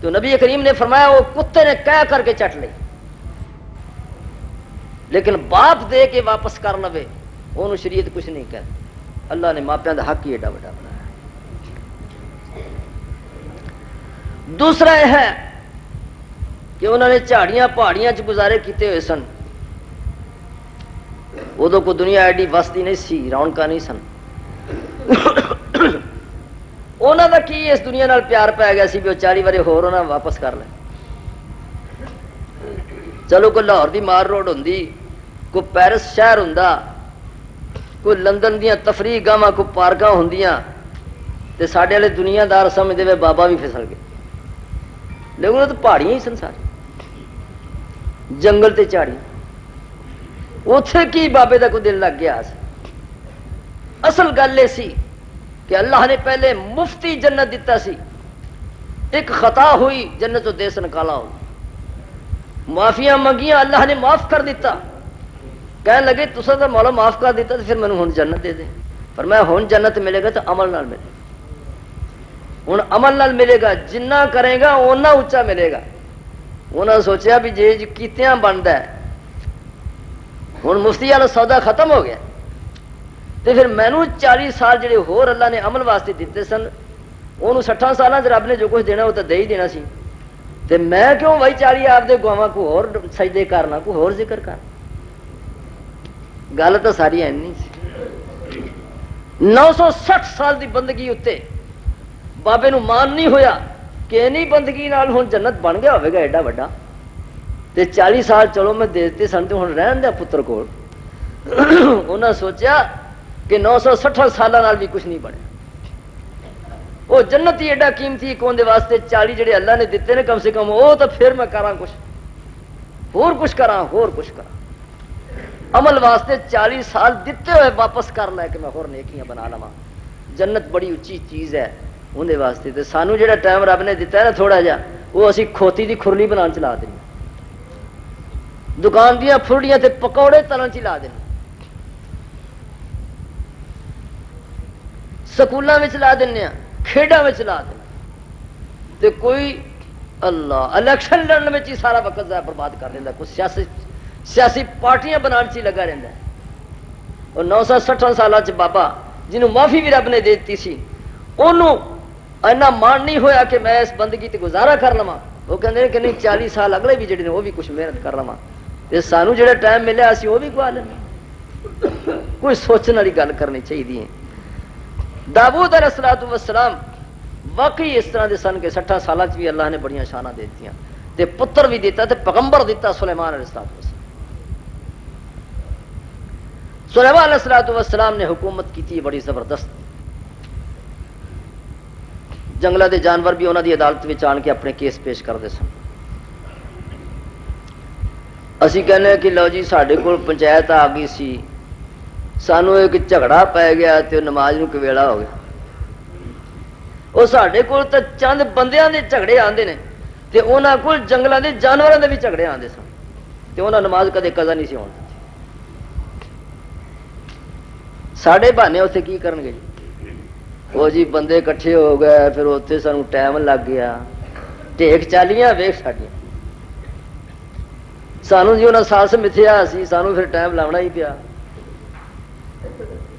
تو نبی کریم نے فرمایا وہ کتے نے کہہ کر کے چٹ لے. لیکن باپ دے کے واپس کر لوے انہوں شریعت کچھ نہیں کہتی. اللہ نے ماپیاں دا حق ہی ایڈا بڑا بنایا. دوسرا یہ ہے کہ انہوں نے جھاڑیاں پہاڑیاں چ گزارے کیتے ہوئے سن. ادو کو دنیا ایڈی وستی نہیں سی، رونقاں نہیں سن. انہوں کا کی اس دنیا نال پیار پی گیا سی بھی وہ 40 وارے ہور انہاں واپس کر لیں. چلو کوئی لاہور دی مار روڈ ہوں، کوئی پیرس شہر ہوں، کوئی لندن دیاں تفریح گاواں، کوئی پارکاں ہوں، تے ساڈے والے دنیا دار سمجھدے وے بابا بھی پھسل گئے. لیکن وہ تو پہاڑیاں ہی سن سارے، جنگل تے چاڑی. اتنے کی بابے دا کوئی دل لگ گیا. اصل گل یہ سی کہ اللہ نے پہلے مفتی جنت دیتا سی. ایک خطا ہوئی جنت تو دیس نکالا ہو، معافیاں منگیاں اللہ نے معاف کر دیتا. کہنے لگے تسا تو مولا معاف کر دیتا تو پھر مینوں ہن جنت دے دے. پر میں ہن جنت ملے گا تو عمل نال ملے. ہوں عمل نال ملے گا، جنہ کرے گا اُنہ اچا ملے گا. انہوں سوچیا بھی جی کیتیاں بنتا ہے. ہوں مفتی والا سودا ختم ہو گیا تو پھر مینوں 40 سال جڑے ہور اللہ نے عمل واسطے دیتے سن، انہوں 60 سالاں رب نے جو کچھ دینا وہ تو دے ہی دینا سی. تے میں کیوں بھائی 40 آپ دے گواواں کو ہور سجدے کرنا، کو ہور ذکر کرنا. گل تو ساری اینی سی. 960 سال دی بندگی اتنے بابے نو مان نہیں ہویا کہ اینی بندگی نال ہن جنت بن گیا ہوئے گا ایڈا وڈا. تے 40 سال چلو میں دے دیتے سن تو ہن رہن دیا پتر کول. انہاں سوچیا کہ 960 سالاں نال بھی کچھ نہیں بنے. وہ جنت ہی ایڈا قیمتی کون دے واسطے 40 جڑے اللہ نے دیتے نے کم سے کم وہ تو پھر میں کراں کچھ ہور کچھ کراں ہور کچھ کراں. عمل واسطے 40 سال دیتے ہوئے واپس کر لے کہ میں ہور نیکیاں بنا لواں. جنت بڑی اچھی چیز ہے اندر واسطے. تے سانو جڑا ٹائم رب نے دیتا ہے نا تھوڑا جا، وہ اسی کھوتی دی کھرلی بنان چلا دیں، دکان دیا پھرڑیاں تے پکوڑے تلن چلا دیں، سکولوں میں چلا دینا، کھیڈاں میں چلا دینا. تے کوئی اللہ الیکشن لڑنے میں ہی سارا وقت ضائع برباد کر دینا. کوئی سیاسی پارٹیاں بنان چ لگا رہتا ہے. اور 960 سالوں چ بابا جنہوں معافی بھی رب نے دے دیتی سی، انہوں اینا مان نہیں ہویا کہ میں اس بندگی تے گزارا کر لواں وہ کہتے کہ نہیں 40 سال اگلے بھی جڑے نے وہ بھی کچھ محنت کر رہا تے سانو جڑا ٹائم ملیا اسی وہ بھی گوا لینا. کوئی سوچنے والی گل کرنی چاہیے. داؤد علیہ الصلوۃ والسلام واقعی اس طرح دے سن کہ 60 سالہ بھی اللہ نے بڑیاں شاناں دے دتیاں تے پتر بھی دیتا تے پیغمبر دیتا سلیمان علیہ الصلوۃ والسلام. سلیمان علیہ الصلوۃ والسلام نے حکومت کی تھی بڑی زبردست. جنگلاں دے جانور بھی انہاں دی عدالت وچ آن کے اپنے کیس پیش کرتے سن. اسی کہنے کہ لو جی ساڈے کول پنچایت آ گئی سی, سانو ایک جھگڑا پی گیا تے نماز نو کویلا ہو گیا. وہ ساڈے کول تے چند بندیاں دے جھگڑے آندے نے تے انہاں کول جنگلاں دے جانوراں دے بھی جھگڑے آندے سن تے انہاں نماز کدے قضا نہیں سی ہون دتی. ساڈے بہانے اتنے کی کرن گے جی؟ وہ جی بندے کٹھے ہو گئے, پھر اتنے سانو ٹائم لگ گیا, ٹیک چالیاں ویخ ساڈیاں, سانو جی انہاں ساس متھیا سی, سانو پھر ٹائم لاؤنا ہی پیا.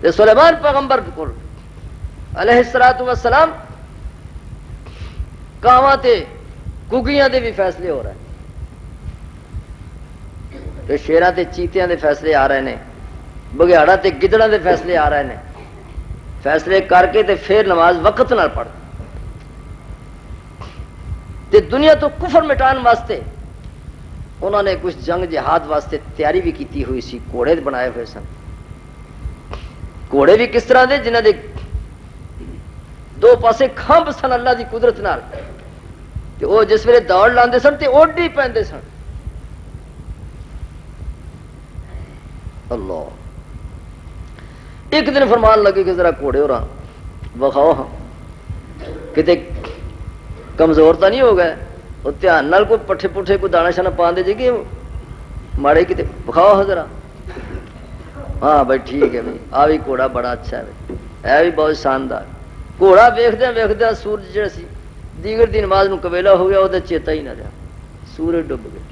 تے سلیمان پیغمبر کول علیہ الصلوۃ والسلام کاواں تے گگیاں دے بھی فیصلے ہو رہے ہیں, تے شیراں تے چیتیاں دے فیصلے آ رہے ہیں, بگیاڑا تے گدڑاں دے فیصلے آ رہے ہیں. فیصلے کر کے تے پھر نماز وقت نال پڑھ تے دنیا تو کفر مٹان واسطے انہوں نے کچھ جنگ جہاد واسطے تیاری بھی کیتی ہوئی سی. گھوڑے بنائے ہوئے سن. گھوڑے بھی کس طرح دے جنہاں دے دو پاسے کھمب سن اللہ دی قدرت نال, تے وہ جس ویلے دوڑ لاندے سن تے اوڈی پیندے سن. اللہ ایک دن فرمان لگے کہ ذرا گھوڑے اور بخاؤ ہاں کتے کمزور تو نہیں ہو گئے, وہ دھیان نال کوئی پٹھے پٹھے کوئی دانا شانا پا دے جی کہ ماڑے کتے بخاؤ ہاں ذرا. ہاں بھائی ٹھیک ہے بھائی, آ بھی گھوڑا بڑا اچھا ہے, ہے بھی بہت شاندار. گھوڑا ویخدیا ویخدیا سورج جہاں سی دیگر دی نماز نو قبیلہ ہو گیا, وہ چیتا ہی نہ رہا, سورج ڈب گیا.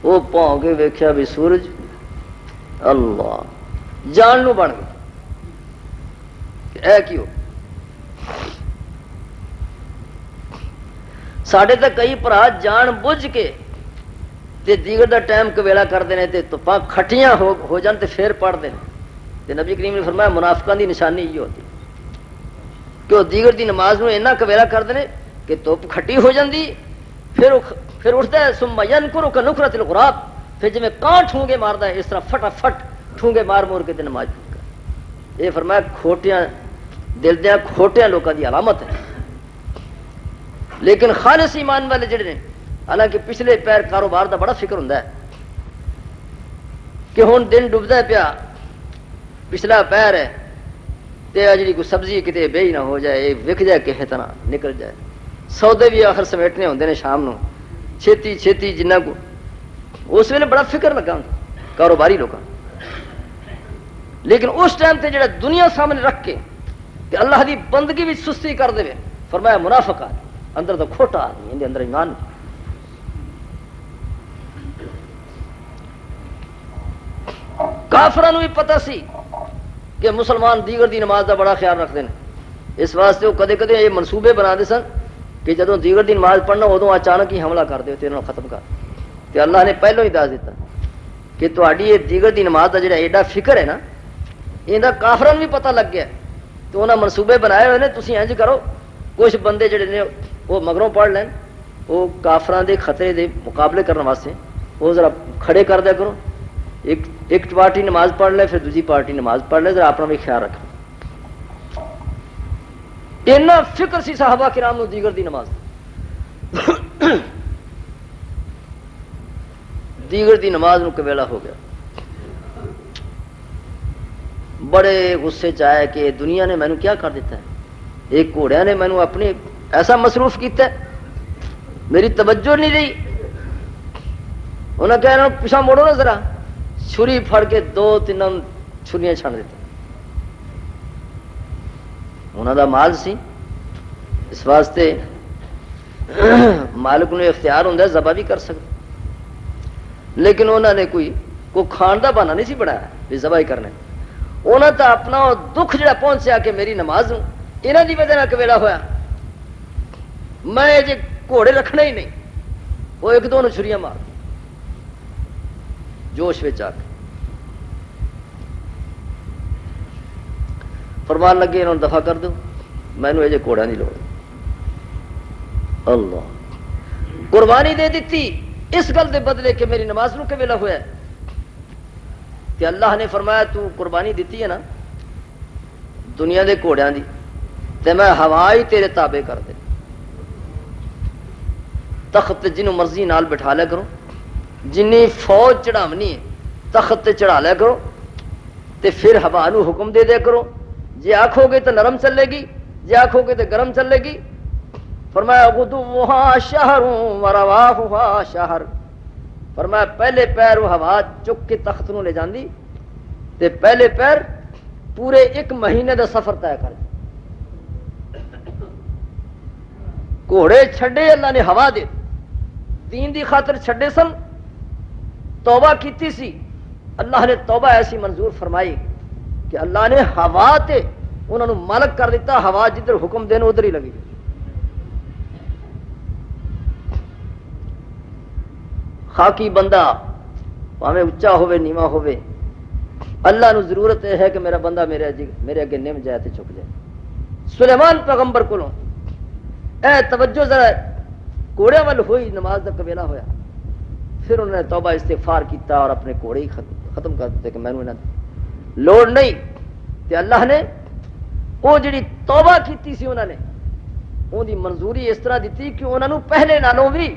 وہ پاؤں کے ویکھیا بھی سورج اللہ جان نو بن گیا. اے کیوں ساڈے تے کئی بھرا جان بوجھ کے تے دیگر دا ٹائم قبیلہ کرتے ہیں تے تپاں کھٹیاں ہو جان تے پھر پڑھتے ہیں. تے نبی کریم نے فرمایا منافقاں دی نشانی یہ ہوتی کہ وہ دیگر دی نماز نو اینا قبیلہ کرتے ہیں کہ تپ کھٹی ہو جاندی, پھر اٹھتا ہے ثم ینکرک نکرۃ الغراب, پھر جی میں کان ٹھونگے ماردا ہے اس طرح فٹافٹ ٹھونگے مار مور کے تے نماز پڑھ کر. یہ فرمایا کھوٹیاں دل دیاں کھوٹیاں لوکاں دی علامت ہے. لیکن خالص ایمان والے جڑے نے, حالانکہ پچھلے پیر کاروبار دا بڑا فکر ہوندا ہے کہ ہن دن ڈبدا ہے پیا, پچھلا پیر ہے تے جڑی کوئی سبزی کتے بے ہی نہ ہو جائے, وک جائے کہ طرح نکل جائے. سودے بھی آخر سمیٹنے ہوندے نے شام نو چھتی چھتی جنہ کو, اس ویلے بڑا فکر لگا ہوندا کاروباری لوکاں. لیکن اس ٹائم تے جڑا دنیا سامنے رکھ کے تے اللہ دی بندگی وچ سستی کر دے, فرمایا منافق آدمی, اندر تو کھوٹا آدمی, اندر اندر ایمان نہیں. کافراں بھی پتہ سی کہ مسلمان دیگر دی نماز دا بڑا خیال رکھتے ہیں, اس واسطے وہ کدے کدے یہ منصوبے بنا دے سن کہ جدوں دیگر دی نماز پڑھنا ادوں اچانک ہی حملہ کر دے تے انہاں ختم کر. تے اللہ نے پہلو ہی دس دیتا کہ تہاڈی یہ دیگر دی نماز دا جڑا ایڈا فکر ہے نا, ایندا کافراں بھی پتہ لگ گیا تو انہاں منصوبے بنائے ہوئے نے. تسی انج کرو کچھ بندے جڑے نے وہ مگروں پڑھ لین, وہ کافراں دے خطرے دے مقابلے کرنے واسطے وہ ذرا کھڑے کر دیا کرو, ایک پارٹی نماز پڑھ لے پھر دوسری پارٹی نماز پڑھ لے, ذرا اپنا بھی خیال رکھ. اتنا فکر سی صحابہ کرام نو دیگر دی نماز, دیگر دی نماز نو قبیلہ ہو گیا. بڑے غصے چاہے کہ دنیا نے مینو کیا کر دیتا ہے, ایک گھوڑیا نے مینو اپنے ایسا مصروف کیتا ہے, میری توجہ نہیں رہی. انہوں نے کہا پیچھا موڑو نا ذرا, چھری پھڑ کے 2-3 چھریاں چھڑ دیتے. انہوں دا مال سی, اس واسطے مالک نے اختیار ہوں ذبح بھی کر سکتے, لیکن انہوں نے کوئی کھان دا بہانا نہیں سی بنایا بھی ذبح ہی کرنے. انہوں نے اپنا دکھ جڑا پہنچیا کہ میری نماز یہاں دی وجہ قبیلہ ہویا, میں جی گھوڑے رکھنا ہی نہیں، وہ ایک دو چھریاں مار جوش میں آ کے فرمان لگے انہوں نے دفاع کر دو، میں نے یہ گھوڑا نہیں لوڑ۔ اللہ قربانی دے دیتی اس گل دے بدلے کہ میری نماز رو کے ویلا ہوا ہے کہ اللہ نے فرمایا تو قربانی دیتی ہے نا دنیا دے گھوڑیاں دی تے میں ہوا ہی تیرے تابع کر دے، تخت جنوں مرضی نال بٹھا لیا کرو، جنی فوج چڑھاونی ہے تخت تے چڑھا لیا کرو، تے پھر ہوا نو حکم دے دیا کرو، جی آکھو گے تو نرم چلے گی، جی آکھو گے تو گرم چلے گی۔ فرمایا غدوہا شہر ورواہا شہر، فرمایا پہلے پیر وہ ہوا چک کے تخت نو لے جاندی تے پہلے پیر پورے ایک مہینے دا سفر طے کر دی۔ گھوڑے چھڑے اللہ نے ہوا دے دین دی خاطر چھڑے سن، توبہ کیتی سی، اللہ نے توبہ ایسی منظور فرمائی کہ اللہ نے ہوا تے انہوں نے مالک کر دیتا، ہوا جدھر حکم دینا ادھر ہی لگی۔ خاکی بندہ پاویں اچا ہوئے نیواں ہوئے، اللہ نو ضرورت ہے کہ میرا بندہ میرے اگے نم جائے تے چک جائے۔ سلیمان پیغمبر کولوں اے توجہ ذرا گھوڑے وال ہوئی، نماز دا قبیلہ ہویا، پھر انہوں نے توبہ استغفار کیتا اور اپنے گھوڑے ہی ختم کر دیتے کہ میں نے لوڑ نہیں، تے اللہ نے وہ جڑی توبہ کیتی سی انہوں نے ان دی منظوری اس طرح دیتی کہ انہوں نے پہلے نالوں بھی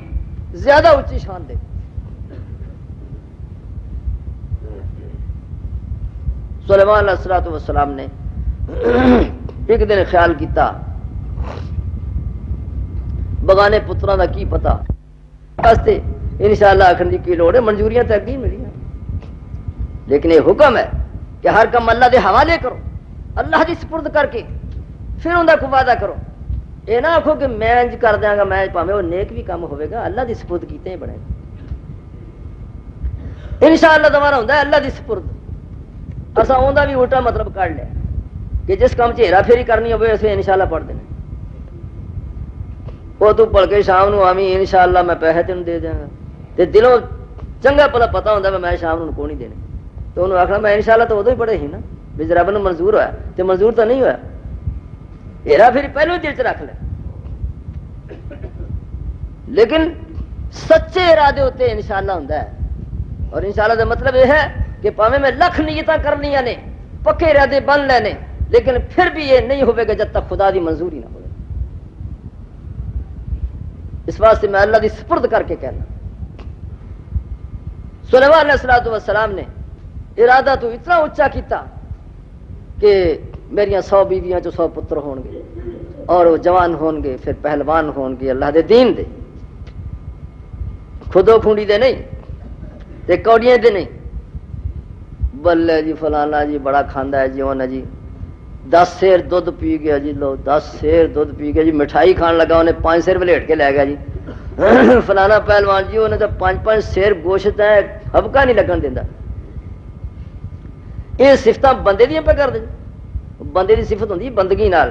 زیادہ اچھی شان دے۔ سلیمان علیہ السلام نے ایک دن خیال کیتا بگانے پتروں کا کی پتا واسطے انشاءاللہ آخر دی کی لوڑ ہے، منظوریاں تو اگیں ملی ہیں، لیکن یہ حکم ہے کہ ہر کم اللہ دے حوالے کرو، اللہ دی سپرد کر کے پھر ان کو وعدہ کرو۔ یہ نہ آخو کہ میں انج کر دیا گا، میں پاویں وہ نیک بھی کام ہوئے گا، اللہ دی سپرد کیتے ہی بنے انشاءاللہ دوبارہ ہوتا ہے اللہ دی سپرد۔ اصا اوندا بھی الٹا مطلب کر لیا کہ جس کام ہیرا پھیری کرنی ہوئے اسے انشاءاللہ پڑھ دینا، وہ تو پڑھ کے شام نو آویں انشاءاللہ میں پیسے تینوں دے دیا گا، تے دلوں چنگا پلا پتا ہوتا میں شام نو کو نہیں دینے، تو انہوں آخنا میں انشاءاللہ تو ادو ہی پڑھے ہی نا بھی رب نو منظور ہوا، تے منظور تو نہیں ہوا، ہیرا پھر پہلو ہی دل چ رکھ لے۔ لیکن سچے ارادے ہوتے انشاءاللہ ہوتا ہے، اور انشاءاللہ کا مطلب یہ ہے کہ پاویں میں لکھ نیتاں کرنی نے، پکے ارادے بن لینے، لیکن پھر بھی یہ نہیں ہوئے گا جب تک خدا دی منظوری نہ ہو۔ اس واسطے میں اللہ دی سپرد کر کے کہنا۔ سلیمان علیہ السلام نے ارادہ تو اتنا اونچا کیتا کہ میریاں 100 بیویاں جو 100 پتر ہون گے، اور وہ جوان ہون گے، پھر پہلوان ہون گے اللہ دے دین دے، خودو کھونڈی دے نہیں تے کوڑیاں دے نہیں، بلے جی فلانا جی بڑا کھاندا ہے جی انہاں جی 10 سیر دودھ پی گیا جی، لو 10 سیر دودھ پی گیا جی، مٹھائی کھان لگا انہیں 5 سیر ولیٹ کے لے گیا جی، فلانا پہلوان جی انہیں تو 5 سیر گوشت ہے ہبکا نہیں لگن دینا۔ یہ صفتاں بندے دیا پہ کر دے، بندے دی صفت ہوندی بندگی نال،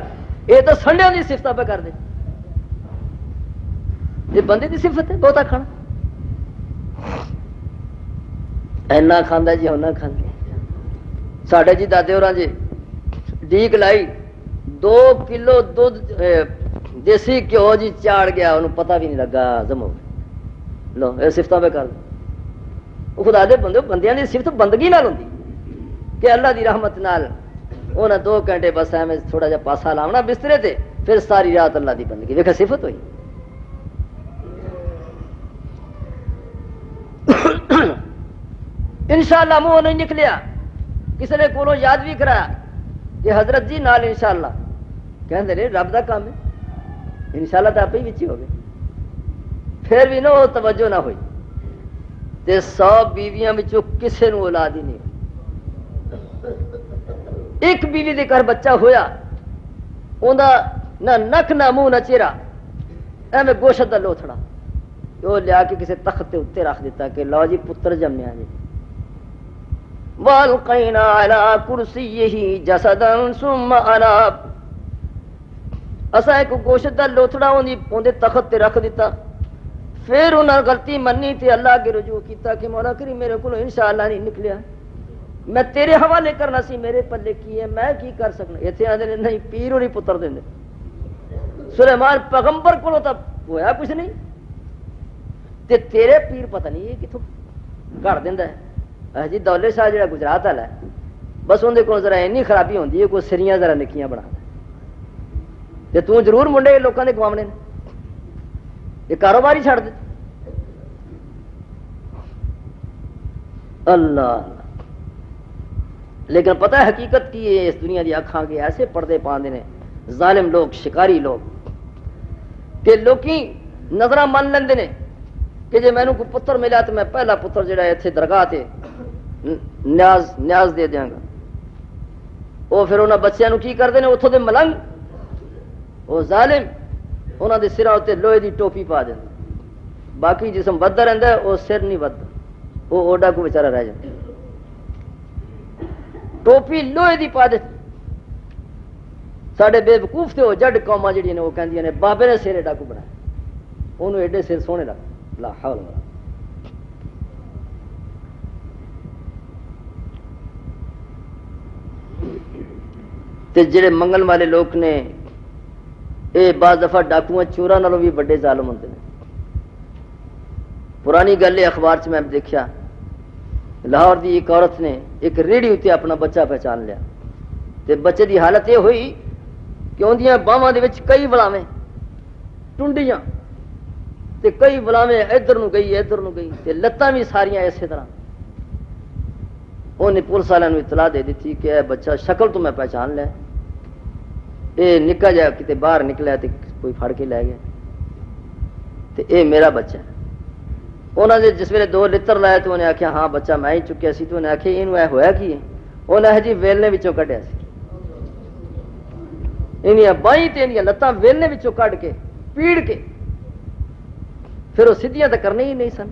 یہ تو سنڈیاں دی صفتاں پہ کر دے، یہ بندے دی صفت ہے بہتا کھانا، اینا کھاندا جی ہونا کھاندے۔ ساڈے جی دادے ہوراں جی ڈیک لائی 2 کلو دودھ دیسی گھیو جی چاڑ گیا، انہوں پتہ بھی نہیں لگا ہضم ہو گیا۔ لو یہ صفتاں پہ کر دے، خدا دے بندے بندیاں دی صفت بندگی نال ہوندی کہ اللہ دی رحمت نال انہاں 2 گھنٹے بس ایویں تھوڑا جہا پاسا لاونا بسترے تے، پھر ساری رات اللہ دی بندگی، ویکھا صفت ہوئی۔ انشاءاللہ منہ نہیں نکلیا، کسی نے کولوں یاد بھی کرایا کہ حضرت جی نال انشاءاللہ کہندے نے رب دا کام ہے، انشاءاللہ تو آپ ہی وچ ہی ہو گئے، پھر بھی نہ وہ توجہ نہ ہوئی تے 100 بیویاں وچوں کسے نو اولاد ہی نہیں ہوئی۔ ایک بیوی دے گھر بچہ ہویا، اوندا نہ نک نہ منہ نہ چہرہ، ایویں گوشت دا لوتھڑا، وہ لیا کے کسی تخت تے اتنے رکھ دیتا کہ لو جی پتر جمیا جی۔ وَأَلْقَيْنَا عَلَىٰ كُرْسِيِّهِ جَسَدًا ثُمَّ أَنَابَ، اسا ایک گوشت دا لوتھڑا اندے تخت تے رکھ دیتا، پھر انہاں غلطی منی تے اللہ کے رجوع کیتا کہ مولا کریم میرے کو انشاءاللہ نہیں نکلیا، میں تیرے حوالے کرنا سی، میرے پلے کی ہے، میں کی کر سکنا۔ ایتھے آندے نے نہیں پیر اور پتر دیندے، سلیمان پیغمبر کو تو ہویا کچھ نہیں تے تیرے پیر پتہ نہیں یہ کتوں گھڑ دیندا ہے۔ جی دولے شاہ جڑا گجرات والا ہے، بس اندے کو ذرا اینی خرابی ہوندی ہے کوئی سریاں ذرا نکیاں بنا تے تو ضرور منڈے لوکاں دے گواونے نے، یہ کاروبار ہی چھڑ دے۔ اللہ لیکن پتہ ہے حقیقت کی ہے، اس دنیا دی اکھاں کے ایسے پردے پاندے نے ظالم لوگ، شکاری لوگ، کہ لوکی نظراں من لیندے نے کہ جے مینوں کوئی پتر ملا تو میں پہلا پتر جڑا ہے اتنے درگاہ تے نیاز دے دیاں گا۔ وہ پھر انہاں بچیاں نو کی کردے نے، اتھوں دے ملنگ وہ ظالم انہاں دے سراں تے لوہے دی ٹوپی پا دیندا، باقی جسم بددا رہندا ہے، وہ سر نہیں بددا، وہ اوڈا کو بیچارہ رہ جاندا، ٹوپی لوہے دی پا دے۔ ساڈے بے وقوف تے وہ جڈ قوماں جڑیاں نے وہ کہندیاں نے بابے نے سر ایڈا کو بنایا، انہوں ایڈے سر سونے لگ، لا حول ولا تے جڑے منگن والے لوگ نے اے بعض دفعہ ڈاکوؤں چوراں نالوں بھی بڑے ظالم ہوندے نے۔ پرانی گل ہے، اخبار چ میں دیکھیا لاہور دی ایک عورت نے ایک ریڑھی اتنے اپنا بچہ پہچان لیا تے بچے دی حالت یہ ہوئی کہ اندیاں باواں دے وچ کئی ولاویں ٹنڈیاں تے کئی ولاویں ادھر نو گئی ادھر نو گئی تے لتاں بھی ساریاں اسی طرح۔ انہیں پولیس والوں اطلاع دے دیتی کہ اے بچہ شکل تو میں پہچان لیا، اے نکا جا کتے باہر نکلا تے کوئی پھڑ کے لے گیا تے اے میرا بچہ ہے۔ انہوں نے جس ویلے دو لتر لائے تو انہیں آخیا ہاں بچہ میں ہی چکیا سی، تو انہیں آخیا یہ ہویا کی ہے، انہیں جی ویلنے وچوں کڈیا سی، انہیاں بائیں تے انہیاں لتاں ویلنے وچوں کڈ کے پیڑ کے، پھر وہ سدھیاں تو کرنے ہی نہیں سن،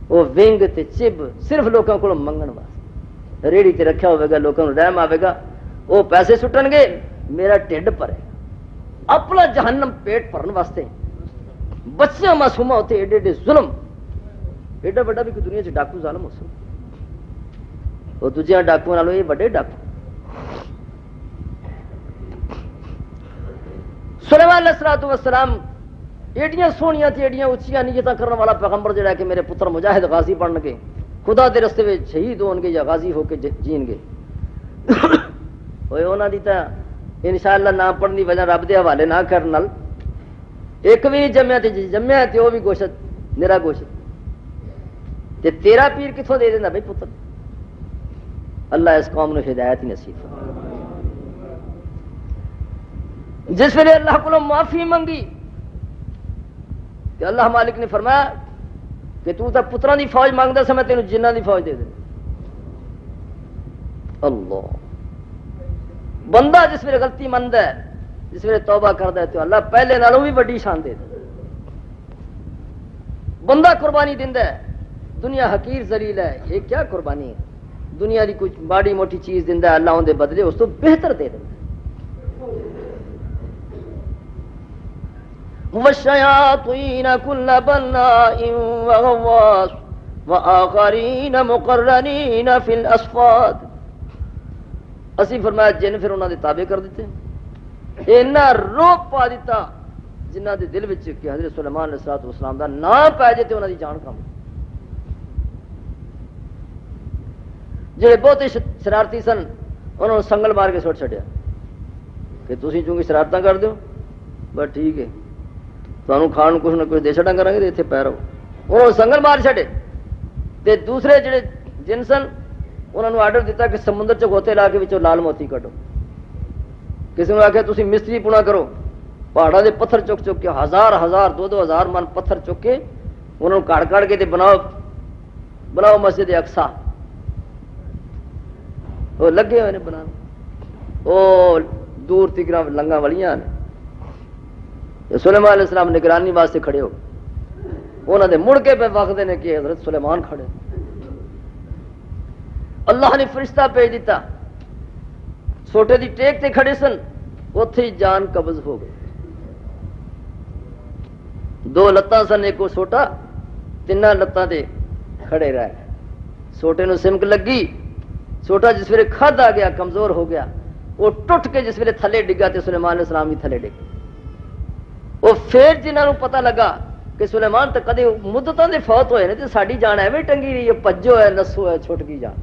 وہ ونگ تے چب صرف لوگوں کو منگن واسطے، ریڑھی تے رکھا ہوئے گا، لوگوں کو رحم آئے گا، وہ پیسے سٹن گے، میرا ٹھڈ بھرے، اپنا جہنم پیٹ بھرن واسطے بچیاں معصوماں ہوتے ایڈے ایڈے ظلم، ایڈا بڑا بھی کوئی دنیا چ ڈاکو ظالم ہو سکتا، وہ دوجیاں ڈاکو نالوں یہ بڑے ڈاکو۔ سلیمان علیہ الصلوۃ والسلام ایڈیاں سونیاں تے ایڈیاں اچیاں نیتاں کرنے والا پیغمبر جڑا ہے کہ میرے پتر مجاہد غازی بن گے، خدا دے رستے میں شہید ہون گے یا غازی ہو کے جین گے، اوے انہاں دی تے انشاءاللہ نہ پڑھن دی وجہ رب دے حوالے نہ کرن نال ایک بھی جمیا تے جمیا تے وہ بھی گوشت میرا گوشت تے تیرا پیر کتوں دے دینا بھائی پتر۔ اللہ اس قوم نے ہدایت ہی نصیب فرمائے۔ جس ویلے اللہ کو معافی منگی کہ اللہ مالک نے فرمایا کہ تو پتروں دی فوج مانگدا سا، میں تینوں جنہاں دی فوج دے دیں۔ اللہ بندہ جس ویلے غلطی مندا ہے، جس ویلے توبہ کردا ہے تو اللہ پہلے نالوں بھی بڑی شان دے دے۔ بندہ قربانی دیندا ہے، دنیا حقیر ذلیل ہے، یہ کیا قربانی ہے، دنیا دی کچھ باڑی موٹی چیز دیندا ہے، اللہ اون دے بدلے اس تو بہتر دے دیندا ہے۔ وَالشَّيَاطِينَ كُلَّ بَنَّاءٍ وَغَوَّاصٍ وَآخَرِينَ مُقَرَّنِينَ فِي الْأَصْفَادِ، اسی فرمایا جن پھر انہاں دے تابع کر دیتے، اینا روب پا دیتا جنہ دے دل وچ کہ حضرت سلیمان علیہ السلام دا نام پہ جائے تے انہاں دی جان کم، جڑے بہت شرارتی سن انہوں نے سنگل مار کے سٹ چھڈیا کہ تسی چونکہ شرارتاں کر دیو بس ٹھیک ہے، تمہیں کھان کچھ نہ کچھ دے چھڑا کریں گے تو اتنے پی رہو، انہوں نے سنگل مار چھڈے تے دوسرے جڑے جن سن انہوں نے آرڈر دیتا کہ سمندر چ گوتے لا کے وچوں لال موتی کڈو، کسی نے آخیا تسی مستری پونا کرو، پہاڑوں دے پتھر چک چک کے ہزار دو ہزار من پتھر چک کے انہوں نے کاٹ کاٹ کے تے بناؤ مسجد اقصی، وہ لگے ہوئے نے بنا، وہ دور تکرا لنگا والیاں نے، سلیمان علیہ السلام نگرانی واسطے کھڑے ہو، انہوں نے مڑ کے پہ وقت نے کہ حضرت سلیمان کھڑے، اللہ نے فرشتہ بھیج دیتا، سوٹے دی ٹیک تے کھڑے سن، اتھے ہی جان قبض ہو گئی، دو لتاں سن ایک سوٹا تیناں لتاں دے کھڑے رہ گئے سوٹے نو سمک لگی سوٹا جس ویلے کھد آ گیا کمزور ہو گیا وہ ٹوٹ کے جس ویلے تھلے ڈگا تے سلیمان علیہ السلام بھی تھلے ڈگ وہ پھر جنہاں نو پتہ لگا کہ سلیمان تو کدے مدتاں دے فوت ہوئے نے تے ساڈی جان ایویں ٹنگی رہی ہے پجو ہے نسو ہے چھٹ گئی جان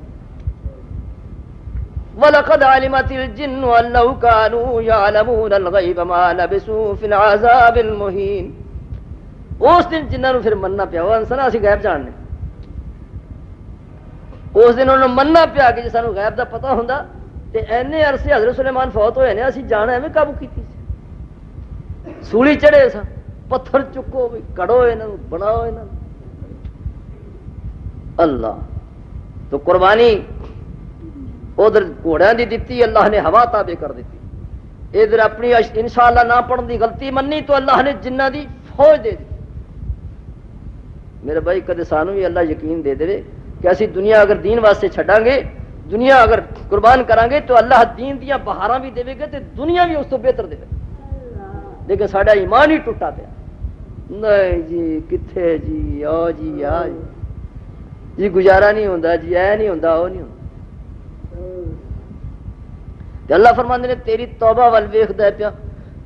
وَلَقَدْ عَلِمَتِ الْجِنُّ أَن لَّوْ كَانُوا يَعْلَمُونَ الْغَيْبَ مَا لَبِثُوا فِي الْعَذَابِ الْمُهِينِ اس دن جنہاں نو پھر مننا پیا وہ انسان اسی غیب جاننے اس دن انہوں نے مننا پیا کہ جی سانو غیب دا پتہ ہوندا تے اینے عرصے حضرت سلیمان فوت ہوئے نے اسی جان ایویں قابو کیتی سولی چڑھے سا پتھر چکو بھی کڑو انہاں نوں بناؤ انہاں اللہ تو قربانی ادھر گھوڑیاں دی دیتی اللہ نے ہوا تابع کر دیتی ادھر اپنی انشاءاللہ نہ پڑھن دی غلطی مننی تو اللہ نے جنہ دی فوج دے دی میرے بھائی کدے سانو بھی اللہ یقین دے دے کہ اسی دنیا اگر دین واسطے چھڈاں گے دنیا اگر قربان کریں گے تو اللہ دین دیاں بہاراں بھی دے گا تے دنیا بھی اس تو بہتر دے گا لیکن ساڈا ایمان ہی ٹوٹا پیا نہیں جی کتھے جی آ جی آ جی گزارا نہیں ہوندا جی اے نہیں ہوندا او نہیں ہوندا تے اللہ فرماندے نے تیری توبہ ول ویکھدا ہے پیا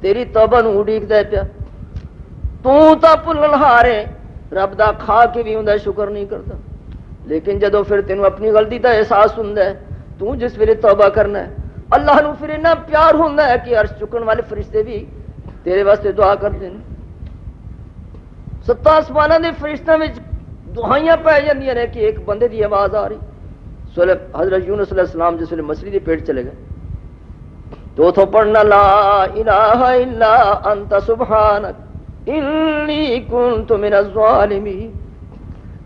تیری توبہ نو اڈیکدا ہے پیا تو تا بھلن ہارے رب دا کھا کے بھی ہوندا شکر نہیں کرتا لیکن جدو پھر تینوں اپنی غلطی دا احساس ہوندا ہے تو جس ویلے توبہ کرنا ہے اللہ نو پھر اتنا پیار ہوندا ہے کہ عرش چکن والے فرشتے بھی تیرے واسطے دعا کرتے ہیں ستاں آسماناں دے فرشتاں وچ دعائیاں پہ جاندیاں نے کہ ایک بندے دی آواز آ رہی حضرت یونس علیہ السلام جس ویلے مچھلی دے پیٹ چلے گئے تو اتھوں پڑھنا لا الہ الا انت سبحانک انی کنت من الظالمین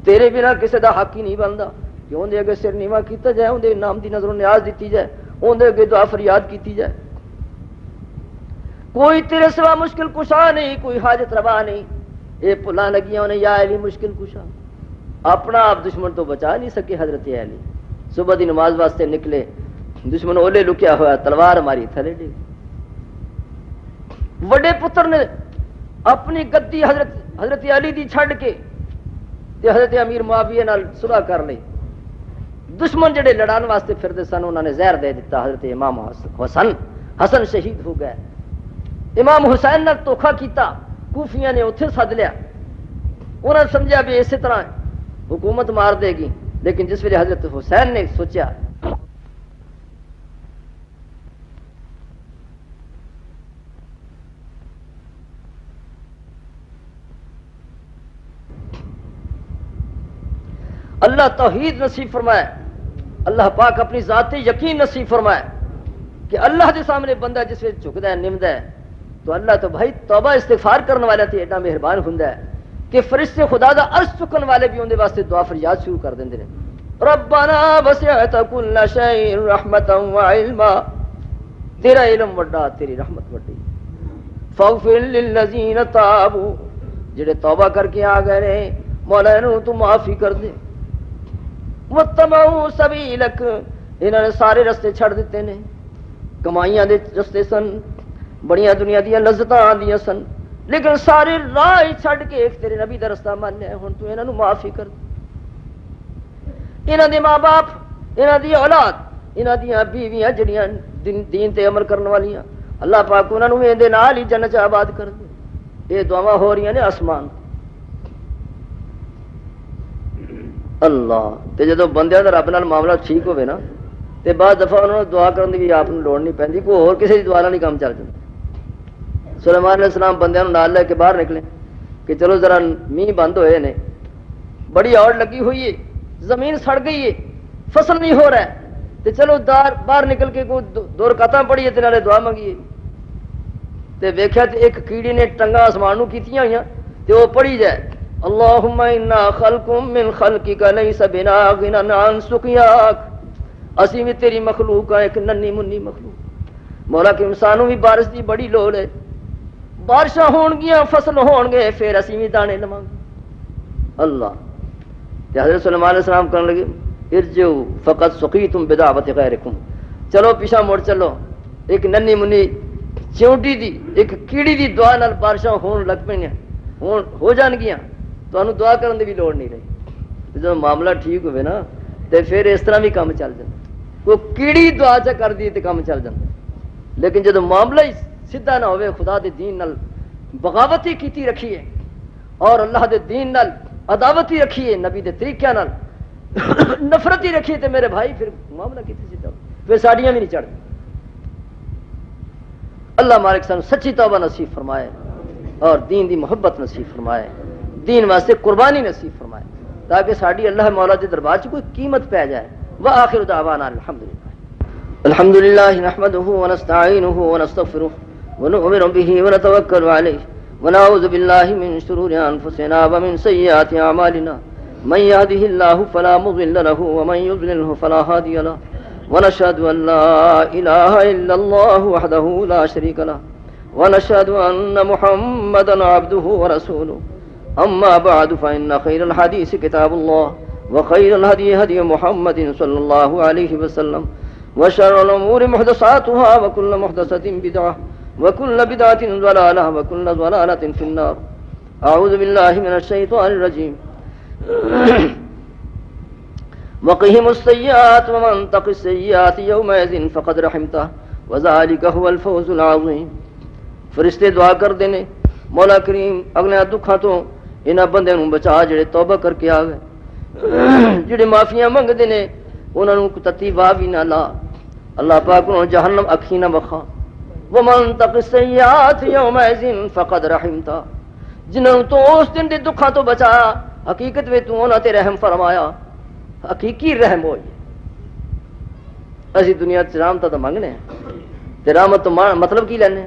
تیرے بنا کسی دا حق ہی نہیں بنتا کہ اندر اگے سر نیواں کیتا جائے اندر نام دی نظر و نیاز دیتی جائے اندر اگے دعا فریاد کیتی جائے کوئی تیرے سوا مشکل کشا نہیں کوئی حاجت روا نہیں اے پلا لگیاں انہیں یا علی مشکل کشا اپنا آپ دشمن تو بچا نہیں سکے حضرت علی صبح دی نماز واسطے نکلے دشمن اولے لکیا ہوا تلوار ماری تھلے ڈگ وڈے پتر نے اپنی گدی حضرت علی دی چھڑ کے تے حضرت امیر معاویہ نال صلح کر لی دشمن جڑے لڑان واسطے پھردے سن انہوں نے زہر دے دیتا حضرت امام حسن شہید ہو گئے امام حسین نال دھوکھا کیتا کوفیاں نے اتھے سد لیا انہوں نے سمجھا بھی اسی طرح حکومت مار دے گی لیکن جس ویلے حضرت حسین نے سوچا اللہ توحید نصیب فرمائے اللہ پاک اپنی ذاتی یقین نصیب فرمائے کہ اللہ کے سامنے بندہ جس وقت جھکتا ہے نمدا ہے تو اللہ تو بھائی توبہ استغفار کرنے والا تے ایڈا مہربان ہوندا ہے کہ فرشتے خدا دا عرش چکن والے بھی اون دے واسطے دعا فریاد شروع کر دیندے نے ربنا وسعت كل شيء رحمتا وعلما تیرا علم وڈا تیری رحمت وڈی فاغفر للذین تابوا جڑے توبہ کر کے آ گئے نے مولا انہوں تو معافی کر دے وَاتَّبَعُوا سَبِيلَكَ انہوں نے سارے رستے چھڑ دیتے نے کمائیاں دے رستے سن بڑیاں دنیا دیاں لذتاں آندیاں سن لیکن سارے راہ چھڑ کے ایک تیرے نبی دا رستہ مانیا ہے ہن تو انہوں معافی کر دے انہاں دے ماں باپ انہاں دی اولاد انہاں دیاں بیویاں جڑیاں دین تے عمل کرن والیاں اللہ پاک انہاں نوں ایندے نال ہی جنت آباد کر دے یہ دعاواں ہو رہی نے آسمان اللہ تے جدو بندیاں دا رب نال معاملہ ٹھیک ہوئے نا تے بعد دفعہ انہوں نے دعا کرن دی بھی آپ نوں لوڑ نہیں پیندی کوئی اور کسی دی دعا نال نہیں کام چل جاندا سلیمان علیہ السلام بندیاں نوں نال لے کے باہر نکلے کہ چلو ذرا مینہ بند ہوئے نے بڑی آڑ لگی ہوئی ہے زمین سڑ گئی ہے فصل نہیں ہو رہا ہے تے چلو باہر نکل کے کوئی دو رکعتاں پڑھیے تے نالے دعا منگیے تے ویکھیا تے ایک کیڑی نے ٹنگاں آسمان نوں کیتیاں ہوئیاں تے وہ پڑھی جائے اللہم انا خلق من خلقک لیس بنا غنى عن سقیاک اسی بھی تیری مخلوق ہیں ایک ننی منی مخلوق مولا کہ انسانوں بھی بارش دی بڑی لوڑ ہے بارشاں ہون گیاں فصل ہون گے پھر اسی بھی دانے لواں گے اللہ تے حضرت سلیمان علیہ السلام کہنے لگے ارجعوا فقد سقیتم بدعوت غیرکم چلو پیچھے مڑ چلو ایک ننی منی چونٹی دی ایک کیڑی دی دعا نال بارشاں ہون لگ پئیاں ہوں ہو جان گیا تمہیں دعا کرنے کی بھی لوڑ نہیں رہی. جب معاملہ ٹھیک ہوئے نا تو پھر اس طرح بھی کام چل جائے. کوئی کیڑی دعا چ کر دی تو کام چل جاتا. لیکن جب معاملہ ہی سیدھا نہ ہوئے خدا دے دین نال بغاوت ہی کیتی رکھیے اور اللہ دے دین نال عداوت ہی رکھیے نبی دے طریقے نال نفرت ہی رکھیے تو میرے بھائی پھر معاملہ کتنے سیدھا پھر ساڑیاں بھی نہیں چڑھ. اللہ مالک سانو سچی توبہ نصیب فرمائے اور دین دی محبت نصیب فرمائے, دین واسطے قربانی نصیب فرمائے تاکہ ساڑی اللہ مولا دے دربار چ کوئی قیمت پہ جائے. وآخر دعوانا الحمد للہ نحمده ونستعینه ونستغفره ونؤمن به ونتوکل علیہ ونعوذ باللہ من شرور انفسنا ومن سیئات اعمالنا من يهده الله فلا مضل له ومن يضلله فلا هادي له ونشهد ان لا اله الا الله وحده لا شريك له ونشهد ان محمدا عبده ورسوله. اما بعد فان خير الحديث كتاب الله وخير الهدي هدي محمد صلى الله عليه وسلم وشر الأمور محدثاتها وكل محدثة بدعة وكل بدعة ضلالة وكل ضلالة في النار. أعوذ بالله من الشيطان الرجيم. وقهم السيئات ومن تق السيئات يومئذ فقد رحمته وذلك هو الفوز العظيم. فرشتے دعا کر دینے مولا کریم اگلے دکھاں تو انہاں بندے نوں بچا جڑے توبہ کر کے آ گئے, جڑے معافیاں منگدے نے انہاں نوں تتی واہ بھی نہ لا. اللہ پاک انہوں جہنم اکھی نہ بخا. ومن تق السیئات یومئذ فقد رحمتا, جنہوں تو اس دن دے دکھاں تو بچایا حقیقت میں تو انہاں تے رحم فرمایا. حقیقی رحم ہوئی. اسی دنیا چ رحمت تو منگنے تے رحمت تو مطلب کی لینے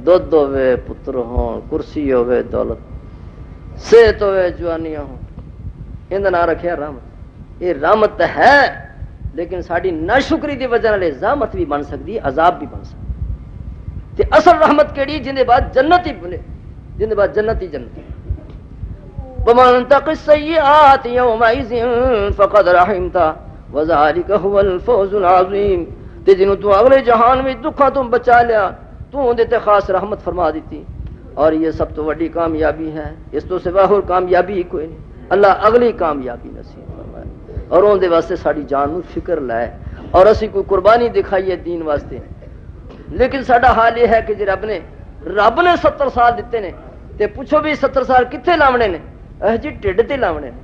دودھ ہوے پتر ہون کرسی ہوے دولت صحت ہوے جوانیاں ہوں ان نہ رکھیا رحمت. یہ رحمت ہے لیکن ساری ناشکری دی وجہ نال زحمت بھی بن سکتی عذاب بھی بن سکتی. تے اصل رحمت کیڑی جن دے بعد جنت ہی بنے, جن دے بعد جنت ہی جنت. ومن تق السیئات یومئذ فقد رحمتا وذلک هو الفوز العظیم. تے جنوں تو اگلے جہان میں دکھاں تو بچا لیا تو اندے تے خاص رحمت فرما دیتی اور یہ سب تو بڑی کامیابی ہے. اس تو سوا اور کامیابی ہی کوئی نہیں. اللہ اگلی کامیابی نصیب فرمائے اور اون دے واسطے ساری جان نو فکر لائے اور اسی کوئی قربانی دکھائیے دین واسطے. لیکن ساڈا حال یہ ہے کہ جی رب نے 70 سال دیتے نے تے پوچھو بھی 70 سال کتنے لاونے نے جی ٹھڈ تے لاونے نے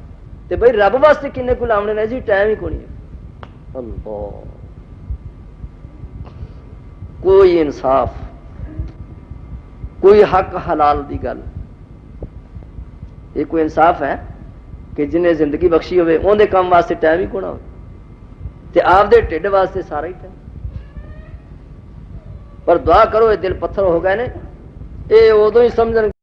تے بھئی رب واسطے کنے کو لاونے نے جی ٹائم ہی کونی ہے. اللہ کوئی انصاف کوئی حق حلال دی گل یہ کوئی انصاف ہے کہ جنہیں زندگی بخشی ہوئے ان دے کام واسطے ٹائم ہی کونا ہو تے آپ دے ٹھڈ واسطے سارا ہی ٹائم. پر دعا کرو یہ دل پتھر ہو گئے نے یہ ادو ہی سمجھن